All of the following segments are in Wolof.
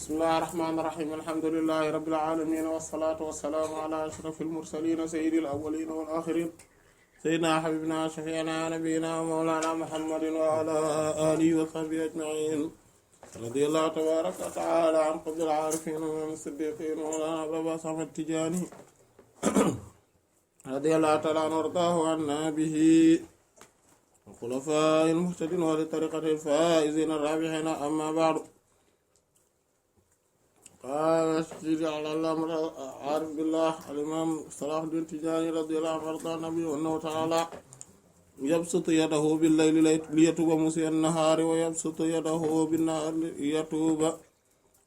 bismillahir rahmanir rahim alhamdulillahi rabbil alamin wassalatu wassalamu ala ashrafil mursalin sayyidil awwalin wal akhirin sayyidina habibina shafi'ina nabiyyina mawlana muhammadin wa ala alihi wa sahbihi ajma'in radiyallahu tabaraka wa ta'ala an qutbil arifin wa siddiqin mawlana baba samad tijani radiyallahu ta'ala an wardahu anna bihi khulafa'il muhtadin wa li tariqatil faizin ar-rabihin amma ba'du. قال سيدي على الله عارف بالله الإمام صلاح الدين التجاني رضي الله عنه وارضى النبي وأنه تعالى يبسط يده بالليل ليتوب مسيء النهار ويبسط يده بالنهار ليتوب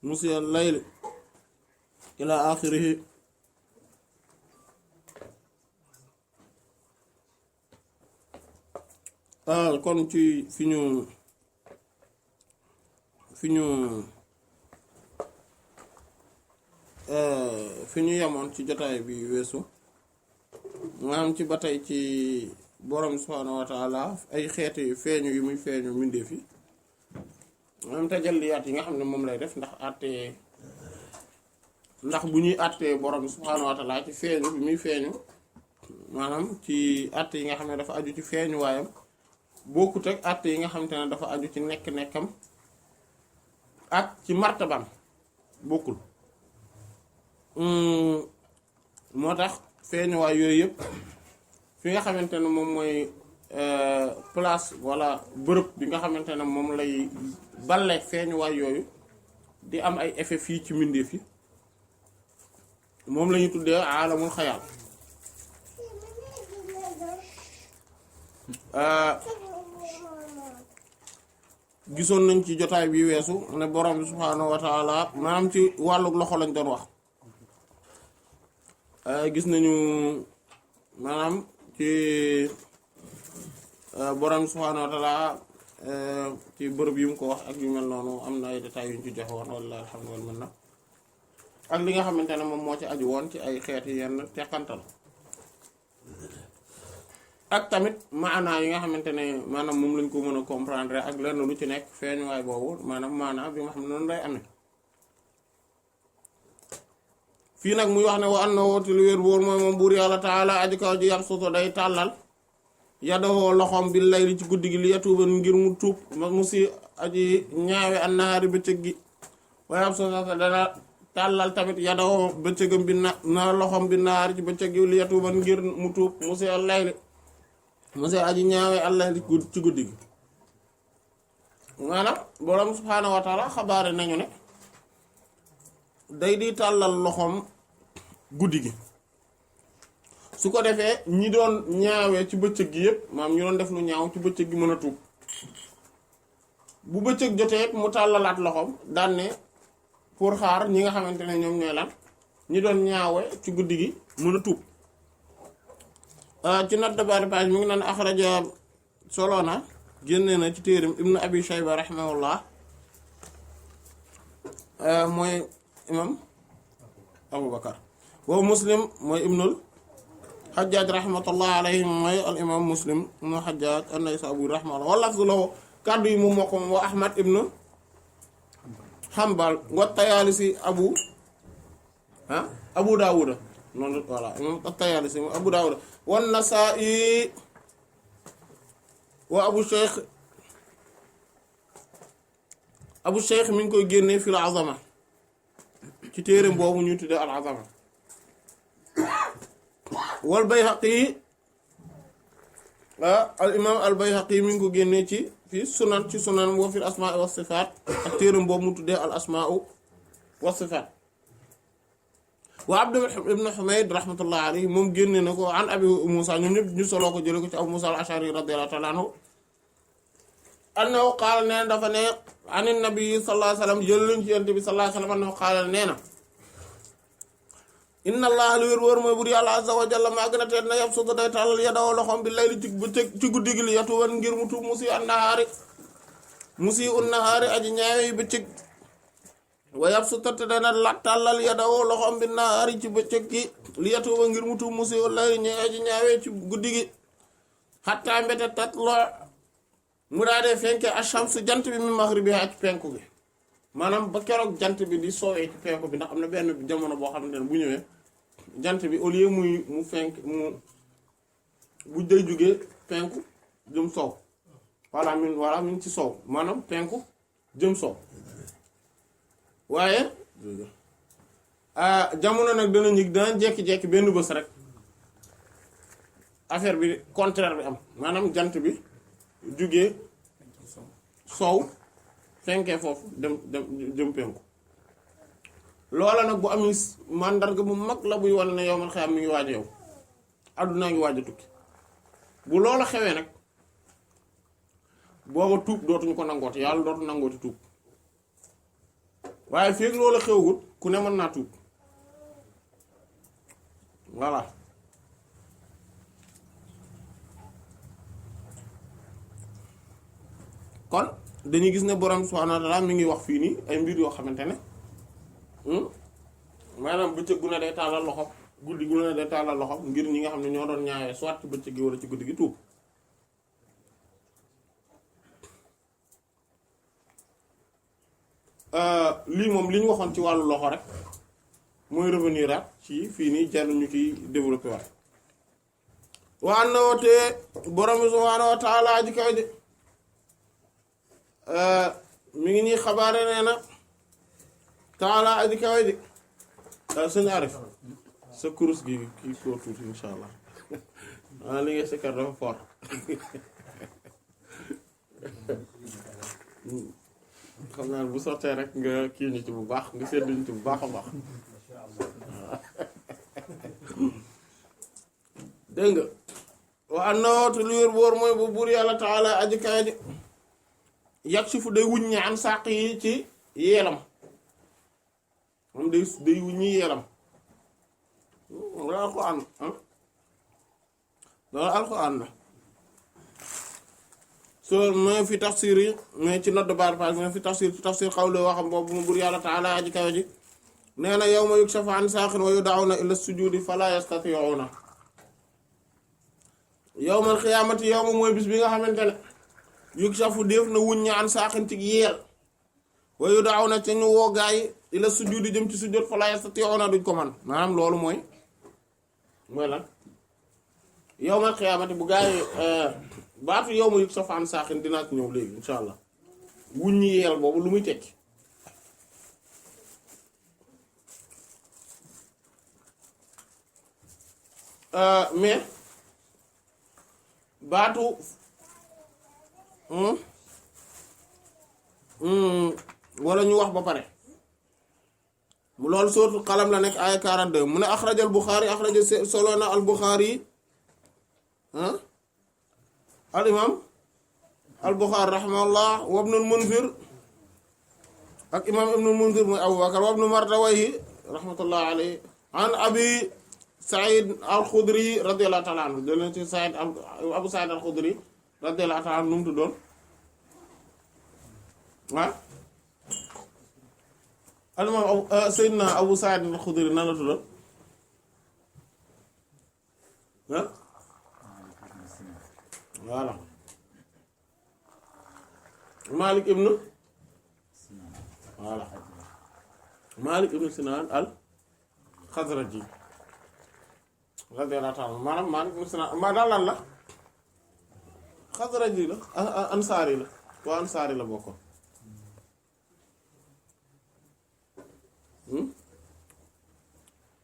مسيء الليل إلى آخره. kon ci fi ñu yemoon ci jotaay bi weesu maanaam ci ba tey ci borom subhaanahu wa taala ay xeeti feeñu yu muy feeñu mbindeef yi maanaam tajalliyaat yi nga xam ne moom lay def ndax bu ñuy àttee borom subhaanahu wa taala ci feeñu bi muy feeñu maanaam ci àtte yi nga xam ne dafa aju ci feeñu waayam bokkut ak àtte yi nga xam te ne dafa aju ci nekk-nekkam ak ci martabam bokkul. moo tax feeñuwaay yooyu yëpp fi nga xamante ne moom mooy place wala bërëb bi nga xamante ne moom lay balle feeñuwaay yooyu di am ay effet fii ci mbindeef yi moom la ñu tuddee aalamul xayaal. gisoon nañ ci jotaay bi weesu ne borom bi subhaanahu wa taala maanaam ci wàllu loxo lañ doon wax. gis nañu maanaam ci borom subhaanahu wa ta'ala ci bërëb yu mu ko wax ak yu mel noonu am na ay détails yu ñu ci joxe woon wallaahi alhamdu wal minna ak li nga xamante ne moom moo ci aju woon ci ay xeeti yenn teqantal ak tamit maanaa yi nga xamante ne maanaam moom lañ ko mën a comprendre ak lenn lu ci nekk feeñuwaay boobu maanaam maanaa bi nga xam ne noonu lay amee. fii nag muy wax ne wa annahu te lu wér wóor mooy moom buur yàlla taala aji kaw ji yabsutu day tàllal yadahoo loxoom bil layli ci guddi gi li yatuuba ngir mu tuub mu si aji ñaawe annahaari bëccëg gi wa yabsutu dana tàllal tamit yadahoo bëccëgam bi na loxoom bi nahaari ci bëccëg gi li yatuuba ngir mu tuub mu si al layli mu si aji ñaawe al layli ci guddi gi maanaam borom subhaanahu wa taala xabaare nañu ne day di tàllal loxoom guddi gi su ko defee ñi doon ñaawee ci bëccëg gi yëpp maam ñu doon def lu ñaaw ci bëccëg gi mën a tuub bu bëccëg jotee mu tàllalaat loxoom daan ne pour xaar ñi nga xamante ne ñoom ñooy lan ñi doon ñaawe ci guddi gi mën a tuub. ci note de bas page mi ngi naan axraja soloona génne na ci téeram ibnu abi shayba rahimahullah mooy imam abubakar wa muslim mooy ibnul xajjaaj rahmatullah alayhi mooy al imam muslim ibnu xajjaaj an-naysaburi rahmatullah wa lafzu lahu kàddu yi moom moo ko wa ahmad ibnu hanbal wa tayaalisi abu daawuda noonu voilà imam at-tayaalisi abu daawuda wa nasaa'i wa abu sheikh mi ngi koy génnee fil azama ci téere boobu ñu tuddee al azama wal bayhaqi al imam al bayhaqi mi ngi ko génnee ci fi sunan wa fil asmaa wa sifaat ak téere boobu mu tuddee al asmaa wa sifaat wa abd ibn humayd rahmatullah alayhi moom génne na ko an abi musa ñoom ñëpp ñu soloo ko jële ko ci abu musa al ashari radiyallahu ta'ala anhu annahu qaala nee na dafa ne an nabi sallallahu alayhi wasallam jël lañ ci yonent bi sallallahu alayhi wasallam annahu qaala nee na inna allaha lu wér mooy bur yàlla azza wa jalla maa gën a teet na yabsutu day tàllal yadahu loxoom bi layli ci guddi gi li yatuuba ngir mu tuub musi un nahaari aji ñaawe yi bëccëg wa yabsutu te dana la tàllal yadahu loxoom bi nahaari ci bëccëg gi li yatuuba ngir mu tuub musi un layli aji ñaawe ci guddi gi hatta mbete tat lo mu daa dee fenke ash-shams jant bi mi maghribi ak penku gi maanaam ba keroog jant bi di soowee ci penku bi ndax am na benn jamono boo xamante ne bu ñëwee jant bi au lieu mu fenk bu day jógee penku jëm soow voilà min ci soow maanaam penku jëm soow waaye jamono nag dana jekki-jekki benn bés rek affaire bi contraire bi am maanaam jant bi jógee soow fenkee foofu dem jëm penku loola nag bu amee màndarga bu mag la buy wane ne yow man xëy mi ngi waaj a yow àdduna ngi waaj a tukki bu loola xewee nag booba tuub dootuñu ko nangooti yàlla dootu nangooti tuub waaye feeg loola xewgut ku ne mën naa tuub voilà kon dañuy gis ne borom subhaanahu wa ta'aala mi ngi wax fii nii ay mbir yoo xamante ne maanaam bëccëg gu ne day tàllal loxo guddi gu ne day tàllal loxo ngir ñi nga xam ne ñoo doon ñaawee soit ci bëccëg gi wala ci guddi gi tuub lii moom li ñu waxoon ci wàllu loxo rek mooy revenir ak ci fii nii jarul ñu ciy développé waat waa na te borom subhaanahu wa ta'aala ji kaw ji mi ngi ñuy xabaare nee na taala aji kawe ji sëñ Arif sa kurus gi kii koo tuuti insha allah li nga sikkar dafa fort xam naa bu sottee rek nga kii ñu ci bu baax nga sedd ñu ci bu baax a baax dégg nga wa annawtu lu wér boor mooy bu buur yàlla taala aji kawe ji yàgg si fu day wuññi am sàq yi ci yeelam moom day wuññi yeelam loolu alxuraan loolu alxuraan la soo mooy fi tafsir yi mais ci note de bas de page mooy fi tafsir xawle waxam boobu mu bur yàlla taala aji kawe ji nee na yawma yukshafu an saaqin wa yud'awna ila sujudi fala yastati'una yawmal qiyaamati yawma mooy bis bi nga xamante ne yukshafu def na wuññi an saaqin ci yeel wa yud'awna ca ñu woo gaay ila sujudi jëm ci sujud fala yastati'una duñ ko man maanaam loolu mooy lan yawmal qiyaamati bu gaay baatu yawma yukshafu an saaqin dinaa ci ñëw léegi insha allah wuññi yeel boobu lu muy tekki mais baatu wala ñu wax ba pare mu loolu sootu xalam la nekk ay 42 mu ne axrajal Buxaari axraja solona al Buxaari al imam al Buxaari rahimahullah wa ibnul Munzir ak imam ibnul Munzir mooy Abu Bakar wa ibnu Mardawayhi rahmatullah alayhi an abi Saïd al-Khudri radiyallahu ta'ala anhu jëlee ci Saïd Abu Saïd al-Khudri radiyallahu ta'ala anhu nu mu tuddoon al-imam Seydina Abu Saïd al-Khudri nan la tuddoon voilà Malik ibn voilà Malik ibn Sinan al-Khazraji radiyallahu ta'ala maanaam Malik ibn Sinan ma daal lan la Xasraji la ansaari la waa ansaari la bokkoon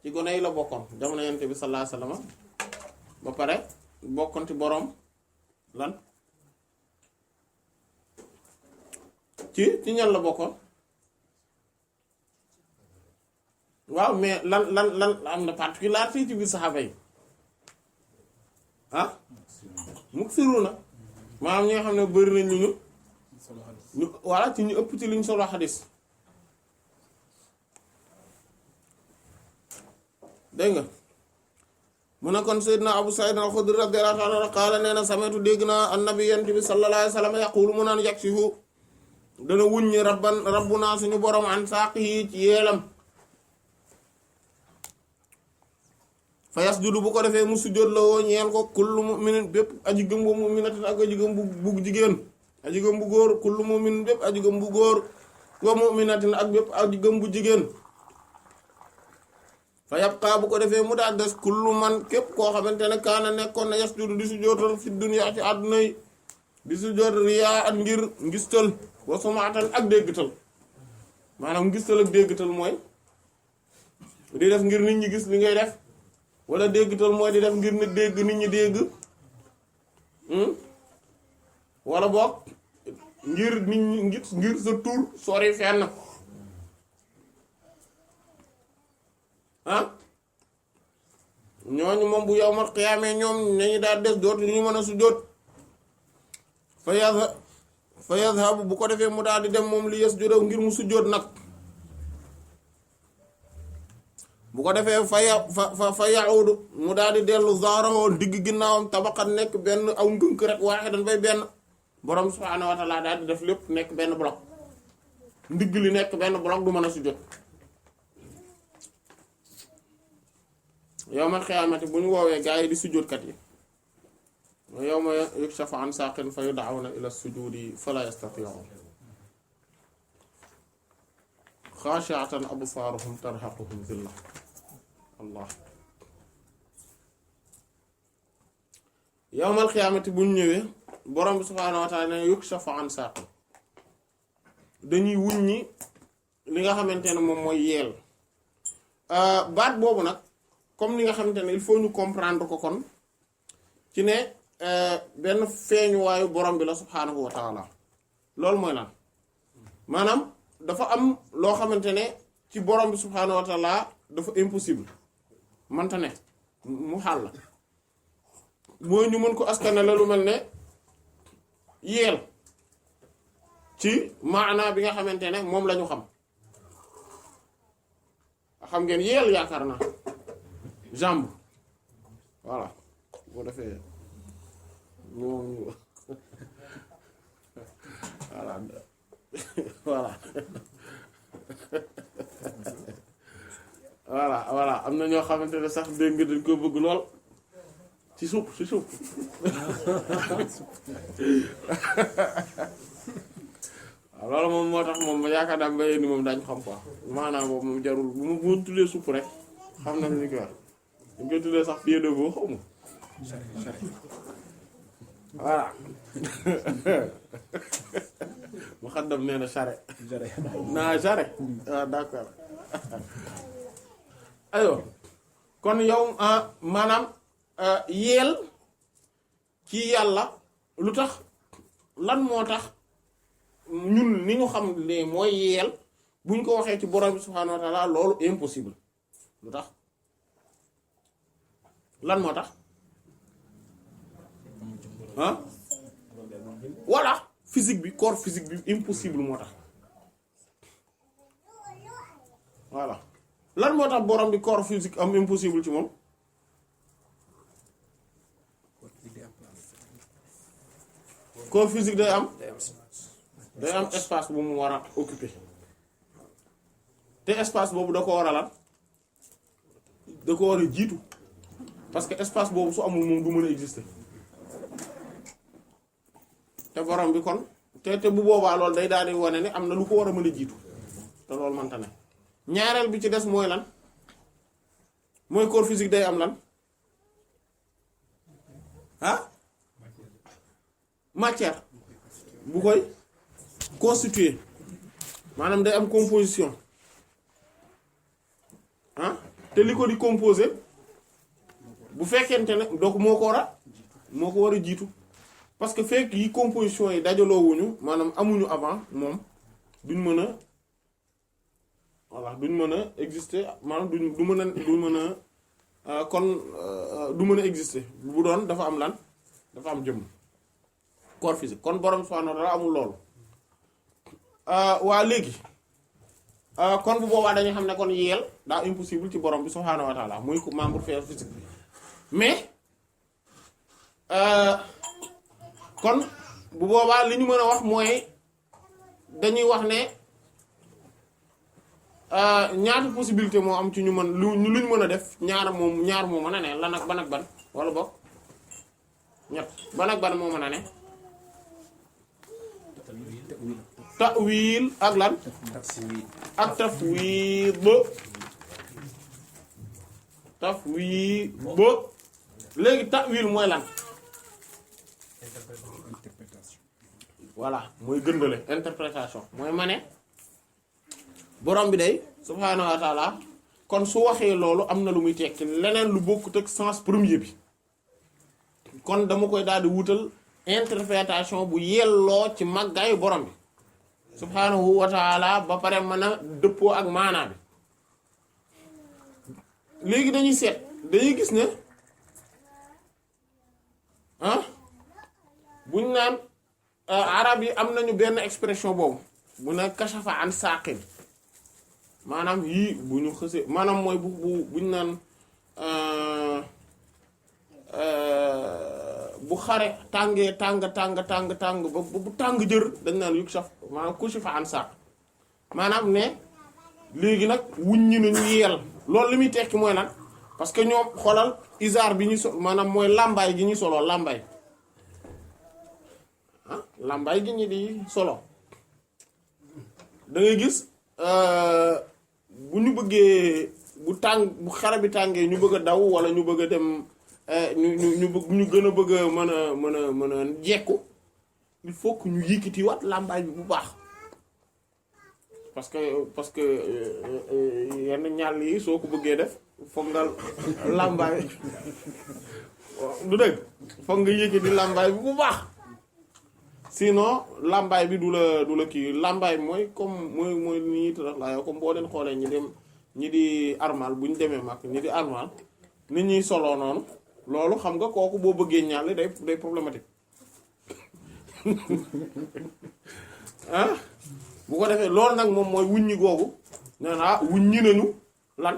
ci gone yi la bokkoon jamono Yonent bi sallallahu alayhi wasallam ba pare bokkoon ci boroom lan ci ñan la bokkoon waaw mais lan am na particularité ci biir saxaaba yi muksiruna maanaam ñi nga xam ne bari nañ ñu voilà ci ñu ëpp ci liñ solo xadis dégg nga mu ne kon Seydina Abu Saïd al-Khudri radiyallahu anhu qaala nee na sametu dégg naa annabi yent bi sallallahu alayhi wa sallam yaqulu mu naan yakshifu dana wuññi rabbuna suñu borom an saaqihi ci yeelam fa yasjudu bu ko defee mu sujjóot la woo ñeel ko kullu mu'minin bépp aji gëm bu mu'minatin ak aji gëm bu jigéen aji gëm bu góor kullu mu'minin bépp aji gëm bu góor wa mu'minatin ak bépp ak gëm bu jigéen fa yabqa bu ko defee mu daal des kullu man képp koo xamante ne kaana nekkoon na yasjudu di sujjóotal fi dunya ci àdduna yi di sujjóot riyaa at ngir ngistal wa sumaatan ak déggtal maanaam ngistal ak déggtal mooy di def ngir nit ñi gis li ngay def wala déggtal mooy di def ngir nit dégg nit ñi dégg wala boog ngir nit ñi ngir sa tur sori fenn ñooñu moom bu yawmal qiyaamee ñoom nañu daal des doot ñu mën a sujjóot fa yazhabu bu ko defee mu daal di dem moom li yasjudu ngir mu sujjóot nag bu ko defee fa ya'udu mu daal di dellu zaarahu digg ginnaawam tabaqat nekk benn aw ngënk rek waahidan bay benn borom subhaanahu wa ta'aala daal di def lépp nekk benn bloc ndigg li nekk benn bloc du mën a sujjóot yawmal qiyaamati bu ñu woowee gaa yi di sujjóotkat yi yawma yukshafu an saaqin fa yud'awna ila sujuudi fala yastati'uun xaashi'atan absaaruhum tarhaquhum zillah allah yawmal qiyaamati bu ñu ñëwee borom bi subhaanahu wa ta'aala ne yukshafu an saaqin dañuy wuññi li nga xamante ne moom mooy yeel baat boobu nag comme li nga xamante ne il faut ñu comprendre ko kon ci ne benn feeñuwaayu borom bi la subhaanahu wa ta'aala loolu mooy lan maanaam dafa am loo xamante ne ci borom bi subhaanahu wa ta'aala dafa impossible manta ne mu xaal la mooy ñu mën ko askane la lu mel ne yeel ci maana bi nga xamante ne moom la ñu xam ngeen yeel yaakaar naa jambe voilà boo defee moom voilà voilà voilà am na ñoo xamante ne sax dégg nga dañ ko bëgg lool ci suuf waaw loolu moom moo tax moom yaakaar naa mbayee ni moom daañu xam quoi maanaam boobu moom jarul bu mu tuddee supp rek xam na ni ko wax dañ koy tuddee sax pied de veau xaw ma voilà mu xaddam nee na charret naa charret waaw d'accord ayo kon yow maanaam yeel ci yàlla lu tax lan moo tax ñun ni ñu xam ne mooy yeel buñ ko waxee ci borom bi subhaanahu wa ta'ala loolu impossible lu tax lan moo tax voilà physique bi corps physique bi impossible moo tax voilà lan moo tax borom bi corps physique am impossible ci moom corps physique day am espace bu mu war a occuper te espace boobu da ko war a lan da ko war a jiitu parce que espace boobu su amul moom du mën a exister te borom bi kon te bu boobaa loolu day daal di wane ne am na lu ko war a mën a jiitu te loolu mënta ne ñaareel bi ci des mooy lan mooy corps physique day am lan matière bu koy constituer maanaam day am composition te li ko di composer bu fekkente ne donc moo ko war a jiitu parce que fekk yi composition yi dajaloo wuñu maanaam amuñu avant moom duñ mën a voilà duñ mën a exister maanaam du mën a kon du mën a exister bu doon dafa am lan dafa am jëmm corps physique kon borom subhaanahu wa ta'aala amul loolu waa léegi kon bu boobaa dañuy xam ne kon yeel daa impossible ci borom bi subhaanahu wa ta'aala muy membre physique bi mais kon bu boobaa li ñu mën a wax mooy dañuy wax ne ñaata possibilité moo am ci ñu mën lu ñu mën a def ñaar moo mën a ne lan ak ban ak ban wala boog ñett ban ak ban moo mën a ne ta'wil ak lan ak tafwid léegi ta'wil mooy lan voilà mooy gëndale interprétation mooy ma ne borom bi day subhaanahu wa taala kon su waxee loolu am na lu muy tekki leneen lu bokkut ak sens premier bi kon dama koy daal di wutal interprétation bu yelloo ci màggaayu borom bi subhaanahu wa taala ba pare mën a dëppoo ak maanaa bi léegi dañuy seet dañuy gis ne buñ naan arab yi am nañu benn expression boobu bu ne kashafa an saqin maanaam yii bu ñu xësee maanaam mooy buñ naan bu xare tàngee tàng ba bu tàng jër dañ naan yuk saf maanaam kushifa an saq maanaam ne léegi nag wuññi nañu yeel loolu li muy tekki mooy lan parce que ñoom xoolal isaar bi ñu so maanaam mooy làmbaay gi ñu soloo làmbaay gi ñu di solo da ngay gis bu ñu bëggee bu xare bi tàngee ñu bëgg a daw wala ñu bëgg a dem ñu gën a bëgg a mën a jekku il faut que ñu yëkkatiwaat làmbaay bi bu baax parce que yenn ñàll yi soo ko bëggee def foog nga làmbaay du dëgg foog nga yëkkati làmbaay bi bu baax sinon làmbaay bi du la kii làmbaay mooy comme mooy nii tax laa yow comme boo leen xoolee ñi di armal bu ñu demee mag ñi di armal nit ñuy soloo noonu loolu xam nga kooku boo bëggee ñàll day problématique bu ko defee loolu nag moom mooy wuññi googu nee naa wuññi nañu lan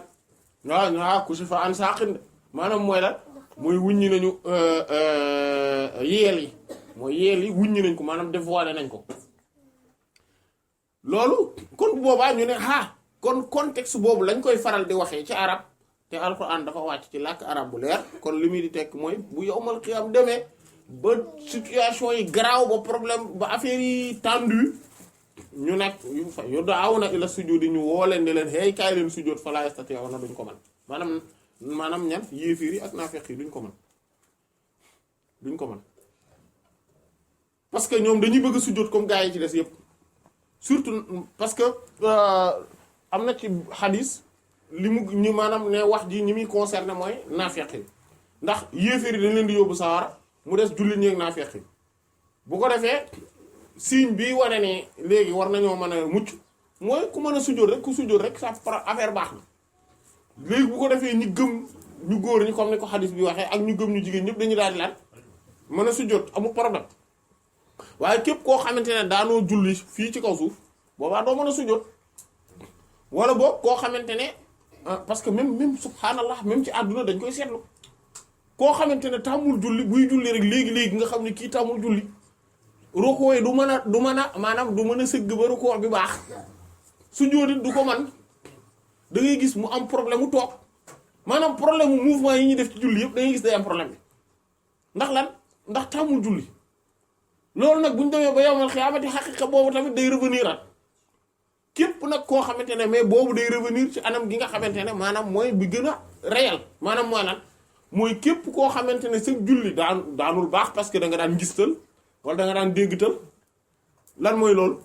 waaw ku si fa an saqin de maanaam mooy lan mooy wuññi nañu yeel yi mooy yeel yi wuññi nañ ko maanaam dévoilé nañ ko loolu kon boobaa ñu ne kon contexte boobu lañ koy faral di waxee ci arab te alxuraan dafa wàcc ci làkk arab bu leer kon li muy di tekk mooy bu yowmal xiyam demee ba situation yi garaaw ba problème ba affaire yi tendu ñu nekk yu daaw na ila sujudi ñu woo leen ne leen hey kaay leen sujjóot fa laa yastati'una duñ ko man maanaam ñan yéefiir yi ak naafeq yi duñ ko man parce que ñoom dañuy bëgg a sujjóot comme gars yi ci des yépp surtout parce que am na ci xadis li mu ñu maanaam ne wax ji ñi muy concerné mooy naafeq yi ndax yéefiir yi dañ leen di yóbbu sawara mu des jullit ñi ak naafeq yi bu ko defee signe bi wane ne léegi war nañoo mën a mucc mooy ku mën a sujjóot rek ku sujjóot rek sa affaire baax na léegi bu ko defee ñi gëm ñu góor ñi comme ni ko xadis bi waxee ak ñu gëm ñu jigéen ñëpp dañu daal di lan mën a sujjóot amul problème waaye képp koo xamante ne daanoo julli fii ci kaw suuf boobaa doo mën a sujjóot wala boog koo xamante ne parce que même subhanallah même ci àdduna dañ koy seetlu koo xamante ne tàmmul julli buy julli rek léegi nga xam ne kii tàmmul julli rukoo yi du mën a maanaam du mën a sëgg ba rukoo bi baax sujjóot it du ko man da ngay gis mu am problème mu toog maanaam problème mu mouvement yi ñuy def ci julli yëpp da ngay gis day am problème bi ndax lan ndax tàmmul julli loolu nag bu ñu demee ba yowmal xiyaamati xaqiqa boobu tamit day revenir at képp nag koo xamante ne mais boobu day revenir ci anam gi nga xamante ne maanaam mooy bi gën a réel maanaam mooy lan mooy képp koo xamante ne sa julli daanul baax parce que da nga daan ngistal wala da nga daan déggtal lan mooy loolu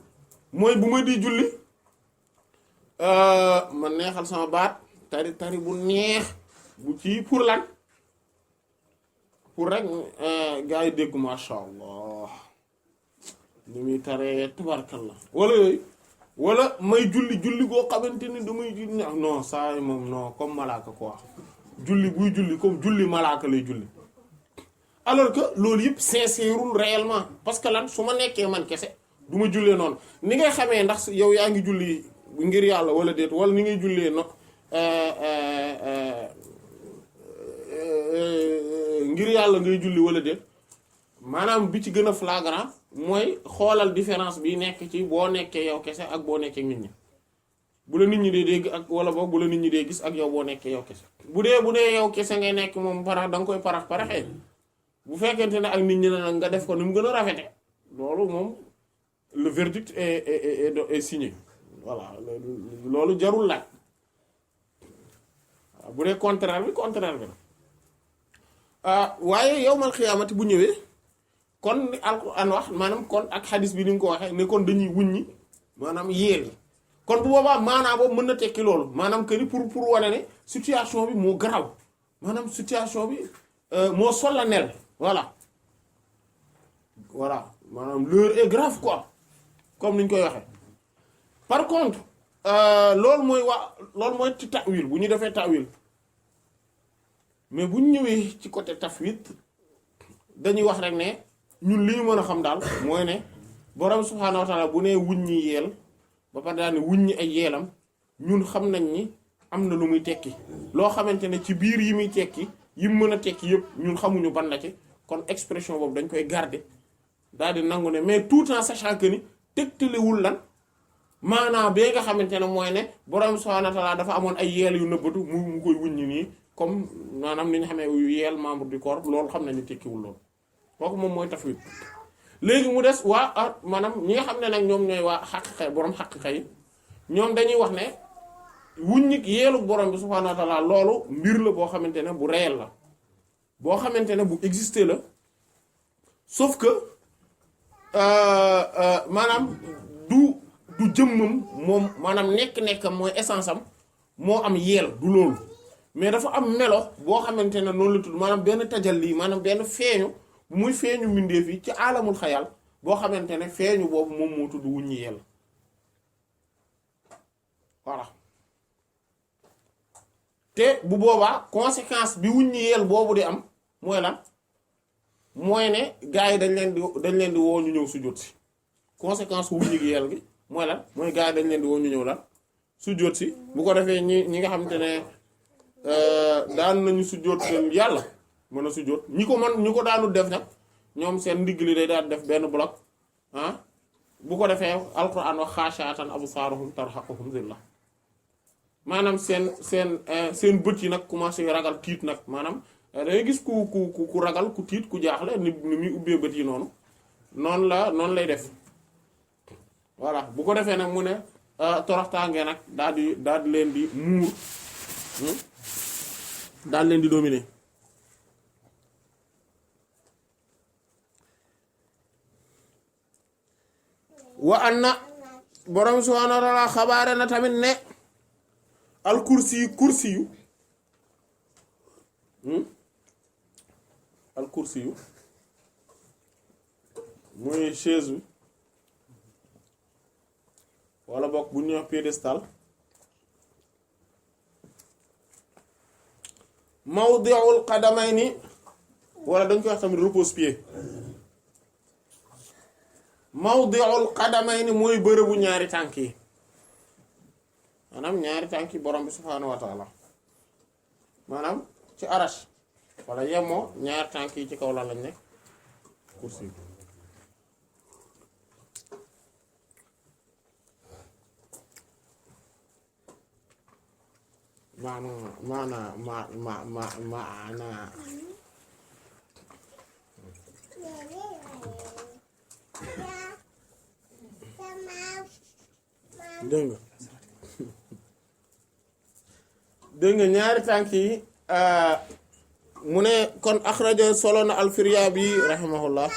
mooy bu ma di julli man neexal sama baat tari bu neex bu ci pour lan pour rek gars yi dégg masha Allah ni muy taree tabarkallah wala yooyu wala may julli goo xamante ni damay non saa yi moom non comme malaaka quoi julli buy julli comme julli malaaka lay julli alors que loolu yëpp sincèreul réellement parce que lan su ma nekkee man kese du ma jullee noonu ni ngay xamee ndax yow yaa ngi julli ngir yàlla wala déet wala ni ngay jullee no ngir yàlla ngay julli wala déet maanaam bi ci gën a flagrant mooy xoolal différence bi nekk ci boo nekkee yow kese ak boo nekkee nit ñi bu la nit ñi dee dégg ak wala boog bu la nit ñi dee gis ak yow boo nekkee yow kese bu dee yow kese ngay nekk moom parax da nga koy paraxee bu fekkente ne ak nit ñi nag nga def ko ni mu gën a rafete loolu moom le verdict est signé voilà loolu jarul laaj bu dee contraire bi waaye yawmal xiyaamati bu ñëwee kon ni alquran wax maanaam kon ak xadis bi ni nga ko waxee ne kon dañuy wuññi maanaam yeel yi kon bu boobaa maanaam boobu mën na tekki loolu maanaam que ni pour wane ne situation bi moo garaw maanaam situation bi moo solennel voilà maanaam l'heure est grave quoi comme ni ñu koy waxee par contre loolu mooy ci ta'wil bu ñu defee ta'wil mais bu ñu ñëwee ci côté tafwid dañuy wax rek ne ñun li ñu mën a xam daal mooy ne borom subhaanahu wa ta'ala bu nee wuññi yeel ba pare daal ne wuññi ay yeelam ñun xam nañ ni am na lu muy tekki loo xamante ne ci biir yi muy tekki yi mu mën a tekki yëpp ñun xamuñu ban la ci kon expression boobu dañ koy garder daal di nangu ne mais tout en sachant que ni tegtalewul lan maanaam bee nga xamante ne mooy ne borom subhaanahu wa ta'ala dafa amoon ay yeel yu nëbbatu mu koy wuññi nii comme maanaam ni ñu xamee yeel membre du corps loolu xam nañ ni tekkiwul loolu kooku moom mooy tafwid léegi mu des maanaam ñi nga xam ne nag ñoom ñooy waa xaqiqa borom xaqiqa yi ñoom dañuy wax ne wuññik yeelu borom bi subhaanahu wa ta'ala loolu mbir la boo xamante ne bu réel la boo xamante ne bu exister la sauf que maanaam du jëmmam moom maanaam nekk-nekkam mooy essence am moo am yeel du loolu mais dafa am melo boo xamante ne noonu la tudd maanaam benn tajalli maanaam benn feeñu bu muy feeñu mbindeef yi ci aalamul xayal boo xamante ne feeñu boobu moom moo tudd wuññi yeel voilà te bu boobaa conséquence bi wuññi yeel boobu di am mooy lan mooy ne gars yi dañ leen di woo ñu ñëw sujjóot si conséquence wuññi gi yeel gi mooy lan mooy gars yi dañ leen di woo ñu ñëw lan sujjóot si bu ko defee ñi nga xamante ne daan nañu sujjóot yàlla mën a sujjóot ñi ko daanu def nag ñoom seen ndigg li day daan def benn bloc bu ko defee alquran wax xaashaatan absaaruhum tarhaquhum zillah maanaam seen bët yi nag commencé ragal tiit nag maanaam dangay gis ku ragal ku tiit ku jaaxle ni muy ubbee bët yi noonu lay def voilà bu ko defee nag mu ne toroxtaange nag daal di leen di muur daal leen di dominer wa anna borom subhaanahu wa ta'aala xabaare na tamit ne al kursi yu al kursi yu mooy chaise bi wala bokk bu ñuy wax piédestal mawdi'ul qadamayni wala dañ koy wax tamit repose-pied mawdi'ul qadamayni mooy bërëbu ñaari tànk yi maanaam ñaari tànk yi borom bi subhaanahu wa ta'ala maanaam ci arash wala yemoo ñaari tànk yi ci kaw la lañ nekk kursi maana dégg nga ñaari tànk yi mu ne kon axraja solo na al-Firyaabi rahimahullah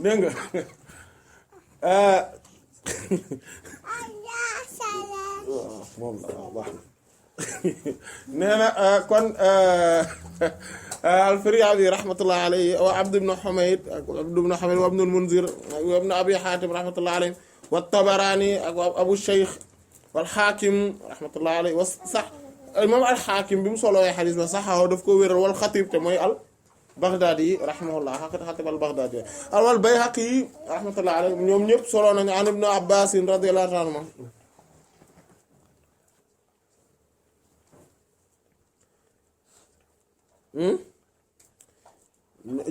dégg nga moom la waaw baax nee na kon al-Firyaabi rahmatullah alayhi wa Abd ibn Humayd wa ibn al-Munzir wa ibn Abi Hatim rahmatullah alayhi wa Tabarani ak Abu Shaykh wal Hakim rahmatullah alayhi wa sax imam al-Hakim bi mu solowee xadis ba saxaw daf ko wéral wal Xatib te mooy al-Baghdadi rahimahullah Xatib al-Baghdadi wal Bayhaqi rahmatullah alayhi ñoom ñëpp solo nañu an ibn Abbas radiyallahu ta'ala anhu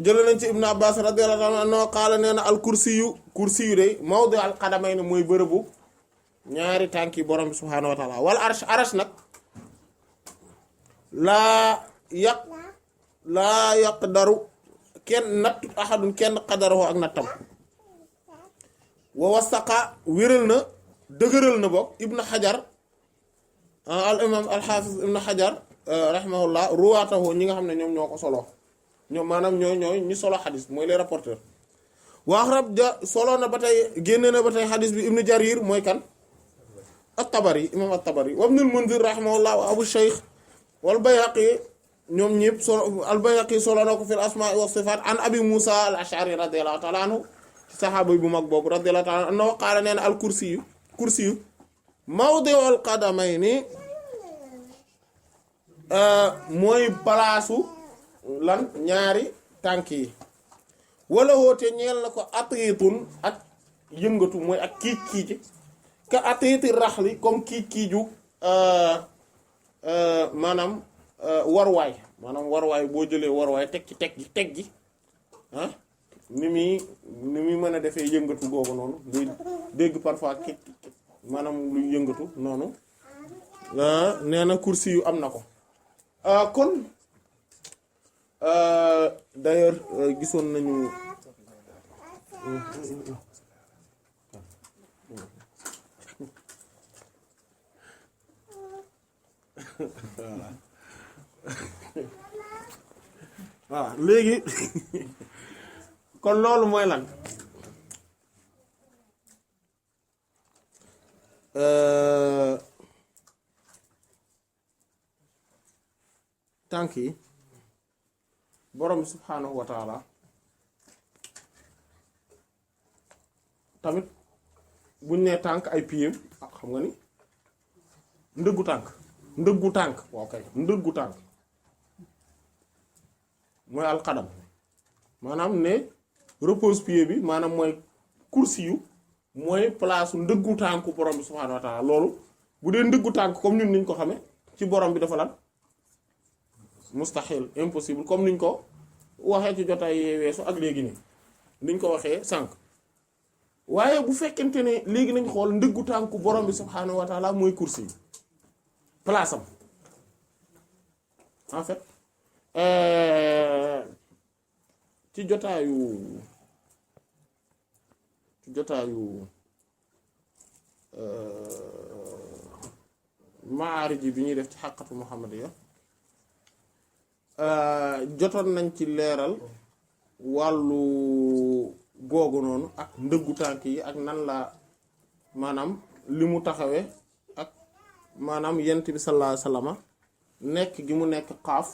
jële nañ ci ibn Abbas radiyallahu anhu qaala nee na al kursiyu day mawdi al qadamayni mooy bërëbu ñaari tànk yi borom bi subhaanahu wa ta'ala wal arsh nag laa yaqdaru kenn natt ahadun kenn qadarahu ak nattam wa wasaqa wéral na dëgëral na bokk ibnu xajar al imam al xaafis ibnu xajar rahimahullah ruwaatahu ñi nga xam ne ñoom ñoo ko solo ñoom maanaam ñooy ñi solo xadis mooy les rapporteurs waax rab ja solo na ba tey génne na ba tey xadis bi ibnu jarir mooy kan at-tabari imam at-tabari wa ibnul munzir rahimahullah wa abu shaykh wal bayhaqi ñoom ñëpp solo al bayhaqi solo na ko fil asmaa wa sifaat an abi musa al ash'ari radiyallahu ta'ala anhu ci saxaaba bu mag boobu radiyallahu ta'ala anhu qaala nee na al kursi yu mawdi'ul qadamayni mooy palaasu lan ñaari tànk yi wala woote ñeel na ko atitun ak yëngatu mooy ak kiic kiici ka atiti raxli comme kiic kiiju maanaam warwaay boo jëlee warwaay teg gi ah ni muy mën a defee yëngatu googu noonu luy dégg parfois ki maanaam luy yëngatu noonu nee na kursi yu am na ko kon d'ailleurs gisoon nañu voilà waaw léegi kon loolu mooy lan tànk yi borom bi subhaanahu wa taala tamit buñ nee tànk ay pieds ak xam nga ni ndëggu tànk waaw kay ndëggu tànk mooy alxadam maanaam ne repose-pied bi maanaam mooy kursi yu mooy place ndëggu tànku borom bi subhaanahu wa taala loolu bu dee ndëggu tànk comme ñun niñ ko xame ci borom bi dafa lan mustahil impossible comme niñ ko waxee ci jotaay yee weesu ak léegi nii niñ ko waxee sànq waaye bu fekkente ne léegi nañ xool ndëggu tànku borom bi subhaanahu wa taala mooy kursi yi place am en fait ci jotaayu maarij bi ñuy def ci xaqatu muhammadiya jotoon nañ ci leeral wàllu googu noonu ak ndëggu tànk yi ak nan la maanaam li mu taxawee ak maanaam yent bi sallallahu alayhi wasallam nekk gi mu nekk xaaf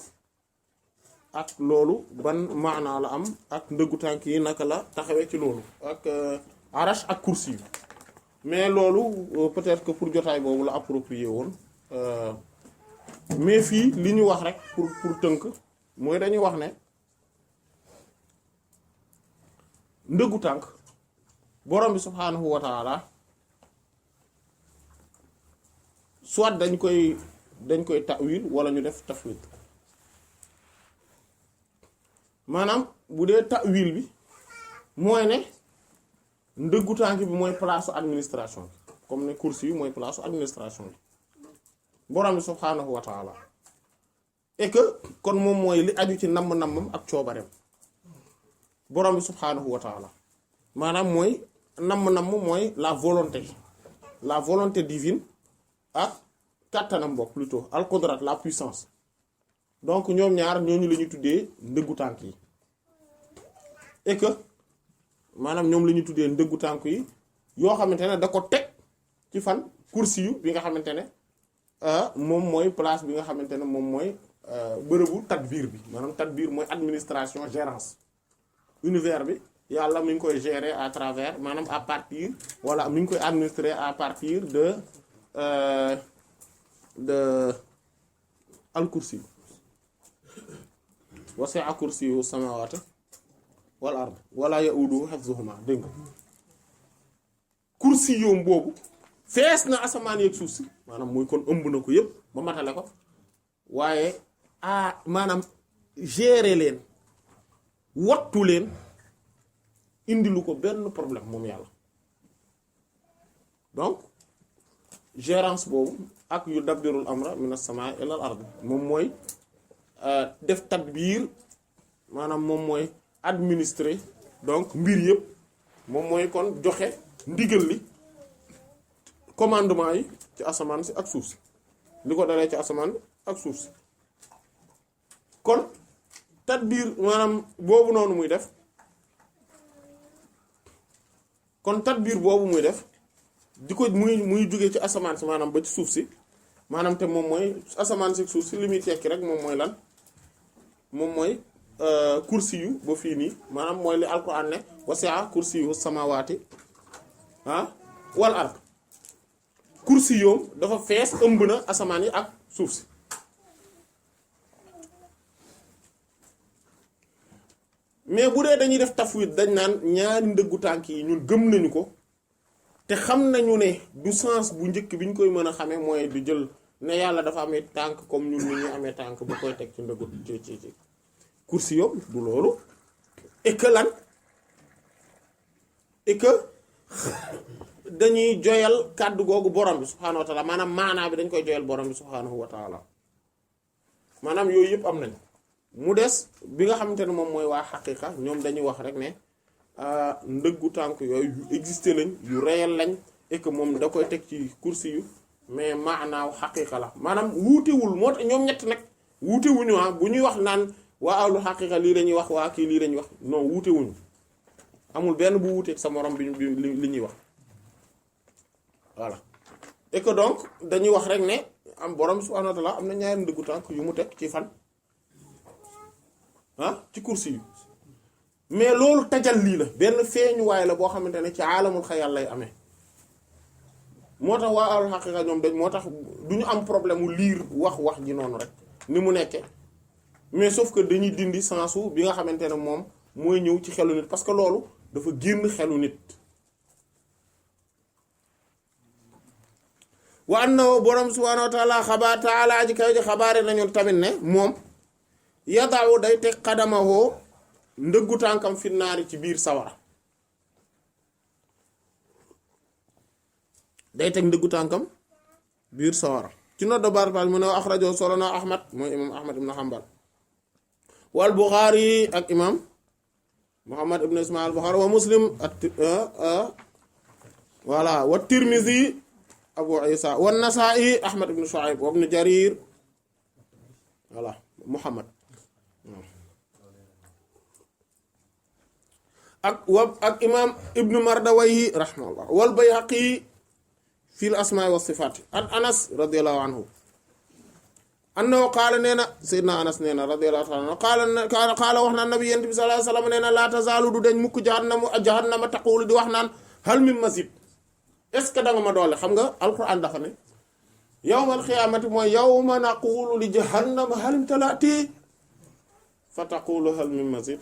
ak loolu ban maanaa la am ak ndëggu tànk yi naka la taxawee ci loolu ak arash ak kursi yi mais loolu peut-être que pour jotaay boobu la approprié woon mais fii li ñu wax rek pour tënk mooy dañuy wax ne ndëggu tànk borom bi subhaanahu wa taala soit dañ koy ta'wil wala ñu def tafwid maanaam bu dee ta'wil bi mooy ne ndëggu tànk bi mooy place administration bi comme ne kursi yi mooy place administration bi borom bi subhaanahu wa taala et que kon moom mooy li aju ci namm-nammam ak coobareem borom bi subhaanahu wa taala maanaam mooy namm-namm mooy la volonté divine ak kàttanam bokk plutôt al qudrat la puissance donc ñoom ñaar ñooñu la ñuy tuddee ndëggu tànk yi et que maanaam ñoom la ñuy tuddee ndëggu tànk yi yoo xamante ne da ko teg ci fan kursi yu bi nga xamante ne moom mooy place bi nga xamante ne moom mooy bërëbu tadbir bi maanaam tadbir mooy administration gérance univers bi yàlla mi ngi koy gérer à travers maanaam à partir wala mi ngi koy administrer à partir de al kursi wasi'a kursiyyu samawati wal ard wala ya'uduhu hifzuhuma dégg nga kursi yoom boobu fees na asamaan yeeg suuf si maanaam muy kon ëmb na ko yëpp ba matale ko waaye maanaam gérer leen wattu leen indilu ko benn problème moom yàlla donc gérance boobu ak yu dabbirul amra min as-samaa ila al ard moom mooy def tadbiir maanaam moom mooy administrer donc mbir yëpp moom mooy kon joxe ndigal li commandement yi ci asamaan si ak suuf si li ko dalee ci asamaan ak suuf si kon tadbiir maanaam boobu noonu muy def kon tadbiir boobu muy def di ko muy jóge ci asamaan si maanaam ba ci suuf si maanaam te moom mooy asamaan si suuf si li muy tekki rek moom mooy lan moom mooy kursi yu ba fii nii maanaam mooy li alquran ne wasi'a kursiyuhu samawati wal ard kursi yoom dafa fees ëmb na asamaan yi ak suuf si mais bu dee dañuy def tafwid dañ naan ñaari ndëggu tànk yi ñun gëm nañu ko te xam nañu ne du sens bu njëkk bi ñu koy mën a xamee mooy di jël ne yàlla dafa amee tànk comme ñun ni ñu amee tànk bu koy teg ci ndëggu ci kursi yoom du loolu et que lan et que dañuy joyal kàddu googu borom bi subhaanahu wa taala maanaam maanaa bi dañ koy joyal borom bi subhaanahu wa taala maanaam yooyu yëpp am nañ mu des bi nga xamante ne moom mooy waa xaqiqa ñoom dañuy wax rek ne ndëggu tànk yooyu yu existé lañ yu réel lañ et que moom da koy teg ci kursi yu mais maanaaw xaqiqa la maanaam wuutewul moo tax ñoom ñett nag wuutewuñu bu ñuy wax naan waa ahlu xaqiqa lii lañuy wax waa kii lii lañuy wax non wuutewuñu amul benn bu wuuteeg sa morom bi li ñuy wax voilà et que donc dañuy wax rek ne am borom subhanahu wa ta'ala am na ñaari ndëggu tànk yu mu teg ci fan ci kursi yu mais loolu tajal lii la benn feeñuwaay la boo xamante ne ci aalamul xayal lay amee moo tax waa al xaqiqa ñoom dañ moo tax du ñu am problème mu liir wax ji noonu rek ni mu nekkee mais sauf que dañuy dindi sensu bi nga xamante ne moom mooy ñëw ci xelu nit parce que loolu dafa génn xelu nit wa annahu borom subhanahu wa ta'ala xabaar taala aji kaw ji xabaare nañu tamit ne moom yadaawu day teg xadamahoo ndëggu tànkam finnaari ci biir sawara day teg ndëggu tànkam biir sawara ci nodd barbal mu ne axrajo solona ahmad mooy imam ahmad ibn hanbal wal buxaari ak imam muhammad ibn ismail buxaari wa muslim voilà wa tirmizi abu isa wa nasai ahmad ibn shu'ayb wa ibn jarir voilà muhammad ak imam ibnu mardawayhi rahimahullah wal bayhaqi fil asmaa wa sifaat an anas radiyallahu anhu annahu qaala nee na sayyidina anas nee na radiyallahu anhu qaala wax naan nabi yent bi sallallahu alayhi wasallam nee na laa tazaalu du dañ mukk jahannama taqulu di wax naan hal min mazid est ce que da nga ma doole xam nga alquran dafa ne yawmal xiyaamati mooy yawma naqulu li jahannama hal imtalaati fa taqulu hal min mazid